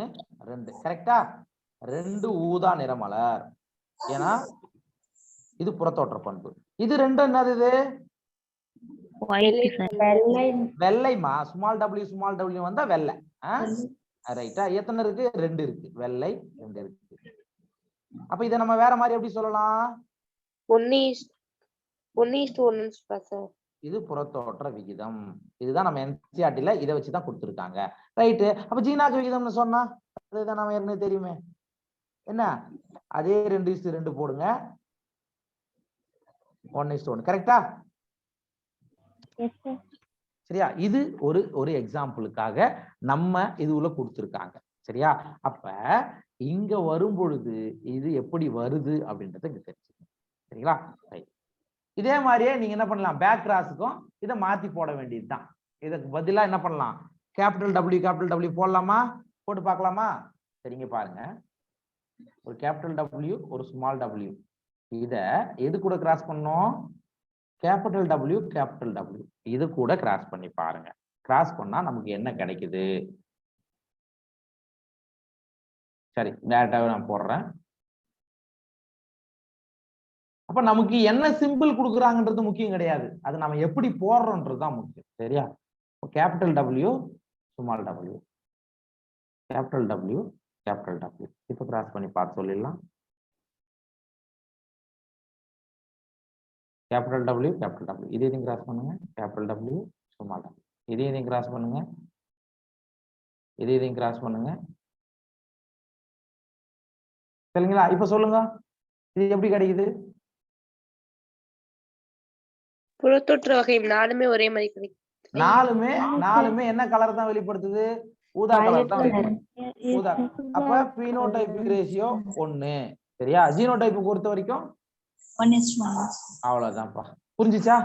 2 கரெக்டா? 2 ஊதா நிற மலர். ஏன்னா இது புறத்தோற்ற பண்பு. இது 2 என்னது? இது வெள்ளைமா. ஸ்மால் டபிள்யூ வந்தா வெள்ளை. ரைட்டா? எத்தனை இருக்கு? 2 இருக்கு. வெள்ளை 2 இருக்கு. அப்ப இதை நம்ம வேற மாதிரி எப்படி சொல்லலாம்? 1:1 சார். இது புறத்தோற்ற விகிதம். இதுதான் நம்ம என்சிஆர்டில இதை வச்சுதான் கொடுத்துருக்காங்க. ரைட்டு. அப்ப ஜீனாக்கு விகிதம்னு சொன்னா அதுதான் நம்ம ஏற்கனவே தெரியுமே. என்ன? அதே 2:2 போடுங்க. 1:1. கரெக்டா? சரியா? இது ஒரு எக்ஸாம்பிளுக்காக நம்ம இது உள்ள கொடுத்துருக்காங்க. சரியா? அப்ப இங்க வரும் பொழுது இது எப்படி வருது அப்படின்றத இங்க தெரிஞ்சுக்கணும். சரிங்களா? இதே மாதிரியே நீங்க என்ன பண்ணலாம்? பேக் கிராஸுக்கும் இதை மாத்தி போட வேண்டியதுதான். இதுக்கு பதிலா என்ன பண்ணலாம்? கேபிட்டல் டபிள்யூ போடலாமா? போட்டு பார்க்கலாமா? சரிங்க பாருங்க. ஒரு கேபிட்டல் டபிள்யூ ஒரு ஸ்மால் டபிள்யூ. இத எது கூட கிராஸ் பண்ணோம்? கேபிட்டல் டபிள்யூ இது கூட கிராஸ் பண்ணி பாருங்க. கிராஸ் பண்ணா நமக்கு என்ன கிடைக்குது? சரி, டேரக்டாவே நான் போடுறேன். அப்ப நமக்கு என்ன சிம்பிள் கொடுக்குறாங்கன்றது முக்கியம் கிடையாது. அது நம்ம எப்படி போடுறோம்ன்றதுதான் முக்கியம். சரியா? Capital W small W, capital W இப்ப கிராஸ் பண்ணி பார்த்து சொல்லிடலாம். கேபிட்டல் டபிள்யூ இதையும் கிராஸ் பண்ணுங்க. கேபிட்டல் டபிள்யூ ஸ்மால் டபிள்யூ இதையும் கிராஸ் பண்ணுங்க. இதையும் கிராஸ் பண்ணுங்க. சரிங்களா? இப்ப சொல்லுங்க, இது எப்படி கிடைக்குது? புறத்தோற்ற வகை 4மே ஒரே மாதிரி கிடைக்கும். 4மே என்ன கலர் தான் வெளிப்படுத்துது? ஊதா கலர் தான் வெளிப்படுத்துது. ஊதா. அப்ப பினோடைபிக் ரேஷியோ 1. சரியா? ஜீனோடைப் பொறுத்த வரைக்கும் 1:1. அவ்வளவுதான்ப்பா. புரிஞ்சுச்சா?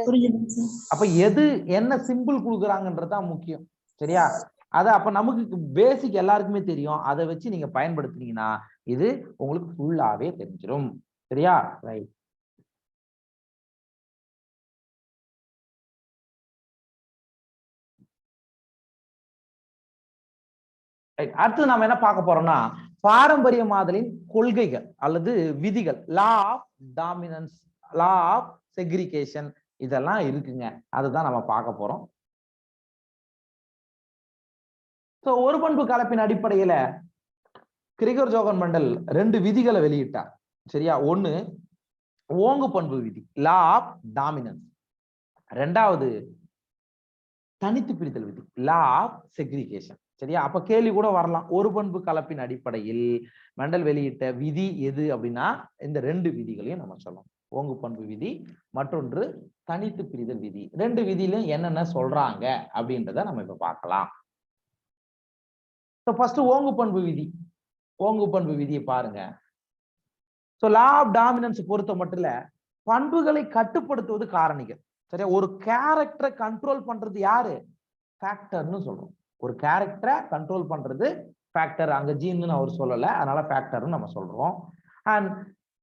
புரிஞ்சுதுங்க சார். அப்ப எது என்ன சிம்பிள் கொடுக்குறாங்கன்றதுதான் முக்கியம். சரியா? அப்ப நமக்கு பேசிக் எல்லாருக்குமே தெரியும். அதை வச்சு நீங்க பயன்படுத்தினீங்கன்னா இது உங்களுக்கு ஃபுல்லாவே தெரிஞ்சிடும். சரியா? ரைட். அடுத்து நாம என்ன பார்க்க போறோம்னா பாரம்பரிய மாதலின் கொள்கைகள் அல்லது விதிகள். Law of dominance, law of segregation இதெல்லாம் இருக்குங்க. அதுதான் நம்ம பார்க்க போறோம். ஒரு பண்பு கலப்பின் அடிப்படையில கிரிகர் ஜோகன் மெண்டல் 2 விதிகளை வெளியிட்டார். சரியா? ஒண்ணு ஓங்கு பண்பு விதி, லா ஆஃப் டாமினன்ஸ். 2வது தனித்து பிரித்தல் விதி, லா ஆஃப் செக்ரிகேஷன். சரியா? அப்ப கேள்வி கூட வரலாம், ஒரு பண்பு கலப்பின் அடிப்படையில் மெண்டல் வெளியிட்ட விதி எது அப்படின்னா இந்த 2 விதிகளையும் நம்ம சொல்லணும். ஓங்கு பண்பு விதி, மற்றொன்று தனித்து பிரிதல் விதி. 2 விதியிலும் என்னென்ன சொல்றாங்க அப்படின்றத நம்ம இப்ப பார்க்கலாம். ஃபர்ஸ்ட் ஓங்கு பண்பு விதி. ஓங்கு பண்பு விதியை பாருங்க. லா ஆஃப் டாமினன்ஸ் பொறுத்த மட்டும் இல்ல, பண்புகளை கட்டுப்படுத்துவது காரணிகள். சரியா? ஒரு கேரக்டரை கண்ட்ரோல் பண்றது யாரு? ஃபேக்டர்னு சொல்றோம். ஒரு கேரக்டரை கண்ட்ரோல் பண்றது ஃபேக்டர். அங்க ஜீன்னு அவர் சொல்லல, அதனால ஃபேக்டர்னு நம்ம சொல்றோம். அண்ட்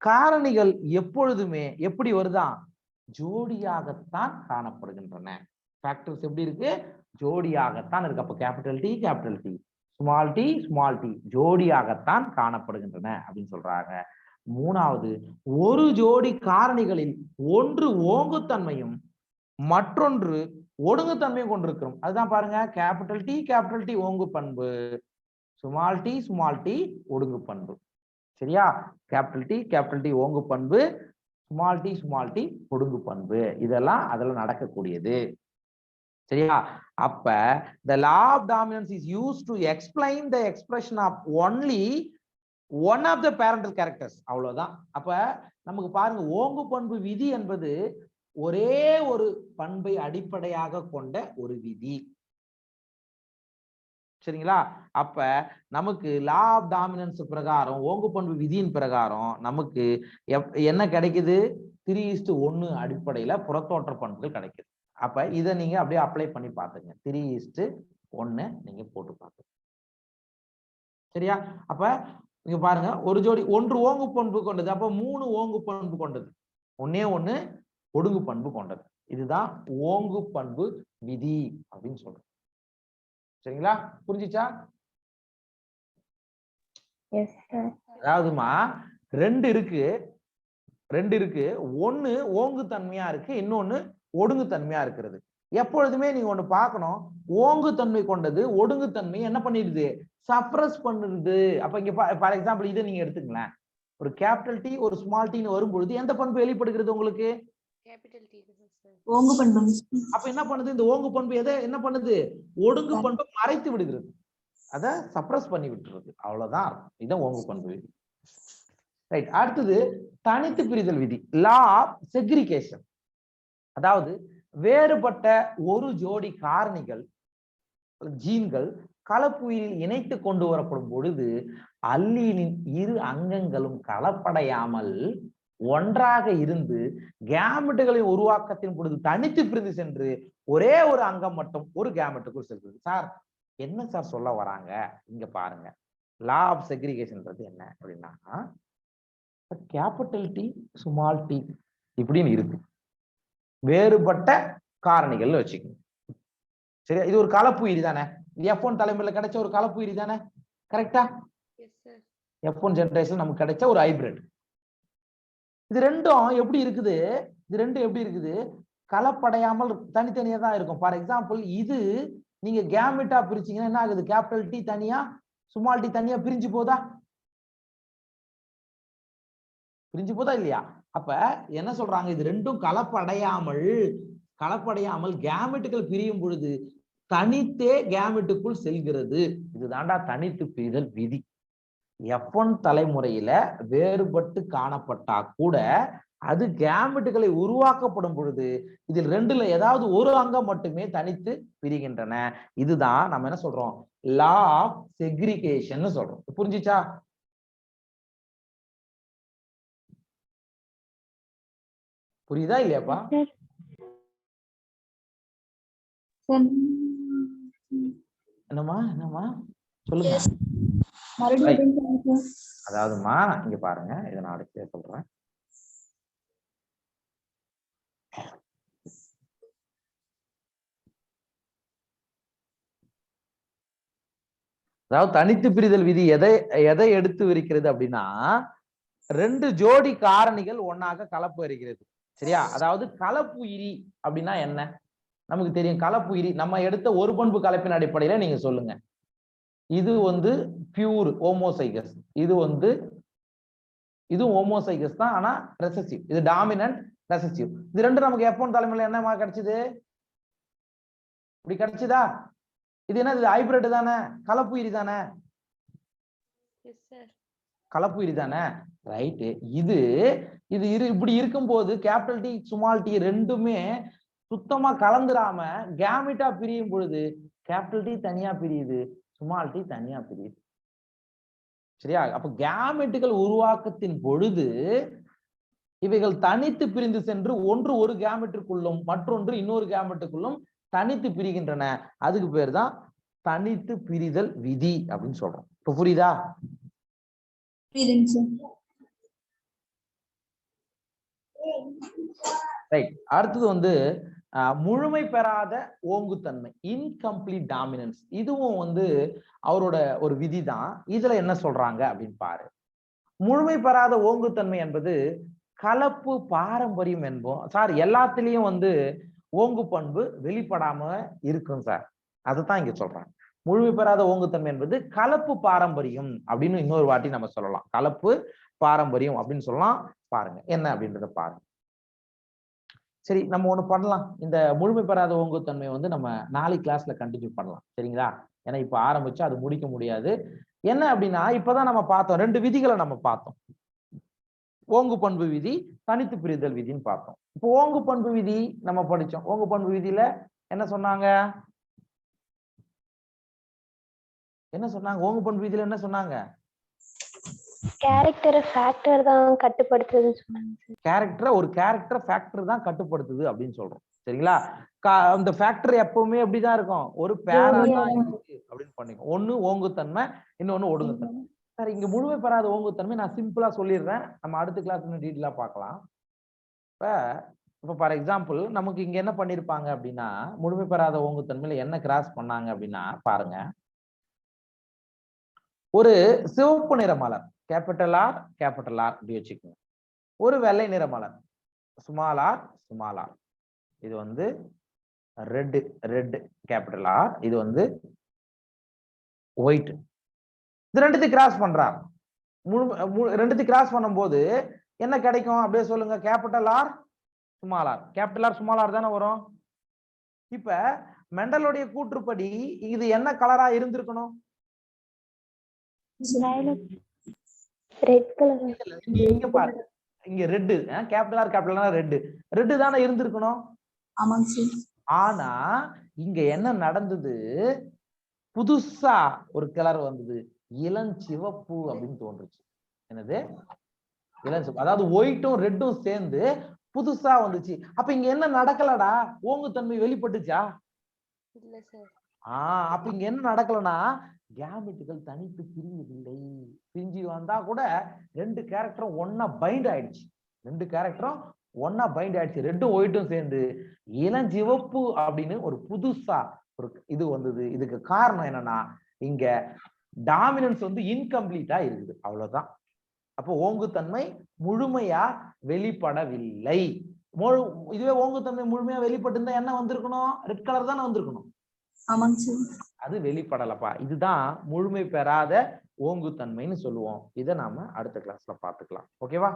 காரணிகள் எப்பொழுதுமே எப்படி வருதான்? ஜோடியாகத்தான் காணப்படுகின்றன. ஃபேக்டர்ஸ் எப்படி இருக்கு? ஜோடியாகத்தான் இருக்கு. அப்ப கேபிட்டல் டி ஸ்மால் டி ஜோடியாகத்தான் காணப்படுகின்றன அப்படின்னு சொல்றாங்க. 3வது, ஒரு ஜோடி காரணிகளில் ஒன்று ஓங்குத்தன்மையும் மற்றொன்று ஒடுங்குத்தன்மையும் கொண்டிருக்கிறோம். அதுதான் பாருங்க, கேபிட்டல் டி ஓங்கு பண்பு, ஸ்மால் டி ஒடுங்கு பண்பு. சரியா? கேபிட்டல் டி ஓங்கு பண்பு, ஸ்மால் டி ஒடுங்கு பண்பு. இதெல்லாம் அதுல நடக்கக்கூடியது. சரியா? அப்ப the law of dominance is used to explain the expression of only one of the parental characters. அவ்வளவுதான். அப்ப நமக்கு பாருங்க, ஓங்கு பண்பு விதி என்பது ஒரே ஒரு பண்பை அடிப்படையாக கொண்ட ஒரு விதி. சரிங்களா? அப்ப நமக்கு லா ஆஃப் டாமினன்ஸ் பிரகாரம், ஓங்கு பண்பு விதியின் பிரகாரம் நமக்கு என்ன கிடைக்குது? 3:1 அடிப்படையில புறத்தோற்ற பண்புகள் கிடைக்குது. அப்ப இதை நீங்க அப்படியே அப்ளை பண்ணி பாத்துங்க. 3:1 நீங்க போட்டு பாத்துங்க. சரியா? அப்ப இங்க பாருங்க, ஒரு ஜோடி 1 ஓங்கு பண்பு கொண்டது, அப்ப 3 ஓங்கு பண்பு கொண்டது, 1 ஒடுங்கு பண்பு கொண்டது. இதுதான் ஓங்கு பண்பு விதி அப்படின்னு சொல்றோம். சரிங்களா? புரிஞ்சுச்சா? Yes sir. அதாவதுமா 2 இருக்கு, 1 ஓங்கு தன்மையா இருக்கு, இன்னொன்னு ஒடுங்கு தன்மையா இருக்கிறது. எப்பொழுதுமே நீங்க ஒண்ணு பார்க்கணும், ஓங்கு தன்மை கொண்டது ஒடுங்கு தன்மை என்ன பண்ணிடுது? சப்ரஸ் பண்ணுது. அப்ப இங்க ஃபார் எக்ஸாம்பிள் இதை நீங்க எடுத்துங்களேன். ஒரு கேபிட்டல் டி ஒரு ஸ்மால் டின்னு வரும்பொழுது எந்த பண்பு வெளிப்படுகிறது உங்களுக்கு? Capital T sir. ஓங்கு பண்பு. அப்ப என்ன பண்ணுது? இந்த ஓங்கு பண்பு எதை என்ன பண்ணுது? ஒடுங்கு பண்பை மறைத்து விடுகிறது, அதை சப்ரஸ் பண்ணி விட்டுறது. அவ்வளவுதான். இதான் ஓங்கு பண்பு விதி. ரைட். அடுத்தது தனித்து பிரிதல் விதி, லா ஆஃப் செக்ரிகேஷன். அதாவது வேறுபட்ட ஒரு ஜோடி காரணிகள், ஜீன்கள் கலப்புயிரில் இணைத்து கொண்டு வரப்படும் பொழுது அல்லீனின் இரு அங்கங்களும் கலப்படையாமல் ஒன்றாக இருந்து கேமெட்டுகளின் உருவாக்கத்தின் பொழுது தனித்து பிரிந்து சென்று ஒரே ஒரு அங்கம் மட்டும் ஒரு கேமெட்டுக்குள் செல்கிறது. சார் என்ன சார் சொல்ல வராங்க? இங்க பாருங்க, லா ஆஃப் செக்ரிகேஷன்ன்றது என்ன அப்படின்னா, கேபிட்டல் டி ஸ்மால் டி இப்படின்னு இருக்கு, வேறுபட்ட காரணிகள் வச்சுக்கணும். சரியா? இது ஒரு கலப்புயிரி தானே, F1 தலைமுறையில கிடைச்ச ஒரு கலப்புயிரி தானே, கரெக்டா? F1 ஜெனரேஷன் நமக்கு கிடைச்ச ஒரு ஹைபிரிட். இது ரெண்டும் எப்படி இருக்குது? கலப்படையாமல் தனித்தனியா தான் இருக்கும். ஃபார் எக்ஸாம்பிள் இது நீங்க கேமெட்டா பிரிச்சீங்கன்னா என்ன ஆகுது? கேபிட்டல் டி தனியா ஸ்மால் டி தனியா பிரிஞ்சு போதா? இல்லையா? அப்ப என்ன சொல்றாங்க? இது ரெண்டும் கலப்படையாமல் கேமெட்டுகள் பிரியும் பொழுது தனித்தே கேமெட்டுக்குள் செல்கிறது. இதுதான்டா தனித்து பிரிதல் விதி. F1 தலைமுறையில வேறுபட்டு காணப்பட்டா கூட அது கேமெட்டுகளை உருவாக்கப்படும் பொழுது இதில் 2ல ஏதாவது ஒரு அங்கம் மட்டுமே தனித்து பிரிகின்றன. இதுதான் நம்ம என்ன சொல்றோம்? லா ஆஃப் செக்ரிகேஷன் சொல்றோம். புரிஞ்சுச்சா? புரியுதா இல்லையாப்பா? என்னம்மா சொல்லுங்க. அதாவதுமா இங்க பாருங்க, இதை நான் அடுத்து சொல்றேன். அதாவது தனித்து பிரிதல் விதி எதை எடுத்து விரிக்கிறது அப்படின்னா, 2 ஜோடி காரணிகள் ஒன்னாக கலப்பு வருகிறது. சரியா? அதாவது கலப்புயிரி அப்படின்னா என்ன நமக்கு தெரியும். கலப்புயிரி நம்ம எடுத்த ஒரு பண்பு கலப்பின் அடிப்படையில நீங்க சொல்லுங்க. இது பியூர் ஹோமோசைகஸ், இது ஹோமோசைகஸ் தான், ஆனா ரெசசிவ். இது டாமினன்ட், ரெசசிவ். இது ரெண்டு நமக்கு F1 தலைமுறையில என்னமா கிடைச்சது? இப்படி கிடைச்சதா? இது என்னது? ஹைபிரிட் தானே, கலப்புயிரி தானே, கலப்புயிரி தானே, ரைட். இது இப்படி இருக்கும்போது கேபிட்டல் டி ஸ்மால் டி ரெண்டுமே சுத்தமா கலந்துராம கேமிட்டா பிரியும் பொழுது கேபிட்டல் டி தனியா பிரியுது, ஸ்மால் டி தனியா பிரியுது. சரியா? அப்ப கேமெட்டுகள் உருவாக்கத்தின் பொழுது இவைகள் தனித்து பிரிந்து சென்று ஒன்று ஒரு கேமெட்டுக்குள்ளும் மற்றொன்று இன்னொரு கேமெட்டுக்குள்ளும் தனித்து பிரிகின்றன. அதுக்கு பேர் தான் தனித்து பிரிதல் விதி அப்படின்னு சொல்றோம். இப்ப புரியுதா? ரைட். அடுத்தது முழுமை பெறாத ஓங்குத்தன்மை, இன்கம்ப்ளீட் டாமினன்ஸ். இதுவும் அவரோட ஒரு விதி தான். இதுல என்ன சொல்றாங்க அப்படின்னு பாரு. முழுமை பெறாத ஓங்குத்தன்மை என்பது கலப்பு பாரம்பரியம் என்போம் சார். எல்லாத்திலையும் ஓங்கு பண்பு வெளிப்படாம இருக்கும் சார், அதுதான் இங்க சொல்றாங்க. முழுமை பெறாத ஓங்குத்தன்மை என்பது கலப்பு பாரம்பரியம் அப்படின்னு இன்னொரு வாட்டி நம்ம சொல்லலாம். கலப்பு பாரம்பரியம் அப்படின்னு சொல்லலாம். பாருங்க என்ன அப்படின்றத பாருங்க. சரி, நம்ம ஒண்ணு பண்ணலாம். இந்த முழுமை பெறாத ஓங்குத்தன்மை நம்ம நாளைக்கு கிளாஸ்ல கண்டினியூ பண்ணலாம். சரிங்களா? ஏன்னா இப்ப ஆரம்பிச்சு அது முடிக்க முடியாது. என்ன அப்படின்னா, இப்பதான் நம்ம பார்த்தோம், 2 விதிகளை நம்ம பார்த்தோம். ஓங்கு பண்பு விதி, தனித்து பிரிதல் விதின்னு பார்த்தோம். இப்போ ஓங்கு பண்பு விதி நம்ம படிச்சோம். ஓங்கு பண்பு விதியில என்ன சொன்னாங்க? என்ன சொன்னாங்க? ஓங்கு பண்பு விதியில என்ன சொன்னாங்க? கேரக்டர் ஃபேக்டர் தான் கட்டுப்படுத்துதுன்னு சொன்னாங்க சார். ஒரு கேரக்டர் ஃபேக்டர் தான் கட்டுப்படுத்துது அப்படின்னு சொல்றோம். சரிங்களா? அந்த ஃபேக்டர் எப்பவுமே எப்படிதான் இருக்கும்? ஒரு பேரா தான் இருக்கு அப்படின்னு பண்ணிக்கோ. ஒண்ணு ஓங்குத்தன்மை, இன்னொன்னு ஒடுங்குத்தன்மை. சார் இங்க முழுமை பெறாத ஓங்குத்தன்மை நான் சிம்பிளா சொல்லிடுறேன். நம்ம அடுத்த கிளாஸ் இன்னும் டீட்டெயிலா பார்க்கலாம். இப்ப ஃபார் எக்ஸாம்பிள் நமக்கு இங்க என்ன பண்ணிருப்பாங்க அப்படின்னா, முழுமை பெறாத ஓங்குத்தன்மையில என்ன கிராஸ் பண்ணாங்க அப்படின்னா பாருங்க. ஒரு சிவப்பு நிற மலர் கேபிட்டல் ஆர் அப்படி வச்சுக்கோங்க. ஒரு வெள்ளை நிற மலர் ஸ்மால் ஆர். இது வந்து ரெட் கேபிட்டல் ஆர், இது வந்து ஒயிட். இது ரெண்டுத்தையும் கிராஸ் பண்றாங்க. ரெண்டுத்தையும் கிராஸ் பண்ணும்போது என்ன கிடைக்கும் அப்படியே சொல்லுங்க? கேபிட்டல் ஆர் ஸ்மால் ஆர் தானே வரும். இப்ப மெண்டலுடைய கூற்றுப்படி இது என்ன கலரா இருந்திருக்கணும்? Red colour. இங்க பாருங்க, இங்க ரெட் கேபிட்டல் ஆர் ரெட் தானே இருந்திருக்கணும். ஆமாங்க சார். ஆனா இங்க என்ன நடந்தது? புதுசா ஒரு கலர் வந்தது, இளஞ்சிவப்பு அப்படின்னு தோன்றுச்சு. என்னது? இளஞ்சிவப்பு. அதாவது ஒயிட்டும் ரெட்டும் சேர்ந்து புதுசா வந்துச்சு. அப்ப இங்க என்ன நடக்கலடா? ஓங்குத்தன்மை வெளிப்பட்டுச்சா? இல்ல சார். அப்ப இங்க என்ன நடக்கலன்னா, கேமெட்டுகள் தனித்து பிரியவில்லை. பிரிஞ்சு வந்தா கூட ரெண்டு கேரக்டரும் ஒன்னா பைண்ட் ஆயிடுச்சு. ரெட்டும் ஒயிட்டும் சேர்ந்து இளஞ்சிவப்பு அப்படின்னு ஒரு புதுசா ஒரு இது வந்தது. இதுக்கு காரணம் என்னன்னா, இங்க டாமினன்ஸ் வந்து இன்கம்ப்ளீட்டா இருக்குது, அவ்வளவுதான். அப்போ ஓங்குத்தன்மை முழுமையா வெளிப்படவில்லை. இதுவே ஓங்குத்தன்மை முழுமையா வெளிப்பட்டிருந்தா என்ன வந்திருக்கணும்? ரெட் கலர் தானே வந்திருக்கணும். ஆமாங்க சார். அது வெளிப்படலப்பா. இதுதான் முழுமை பெறாத ஓங்குத்தன்மைன்னு சொல்லுவோம். இதை நாம அடுத்த கிளாஸ்ல பாத்துக்கலாம். ஓகேவா?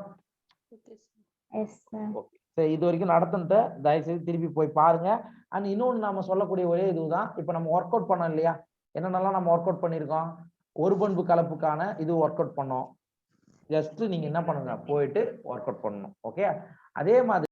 சரி, இது வரைக்கும் நடத்துட்டு தயவு செய்து திருப்பி போய் பாருங்க. அண்ட் இன்னொன்னு நாம சொல்லக்கூடிய ஒரே இதுதான், இப்ப நம்ம ஒர்க் அவுட் பண்ணோம் இல்லையா? என்னென்னலாம் நம்ம ஒர்க் அவுட் பண்ணிருக்கோம்? ஒரு பண்பு கலப்புக்கான இது ஒர்க் அவுட் பண்ணோம். ஜஸ்ட் நீங்க என்ன பண்ணுங்க, போயிட்டு ஒர்க் அவுட் பண்ணணும். ஓகே? அதே மாதிரி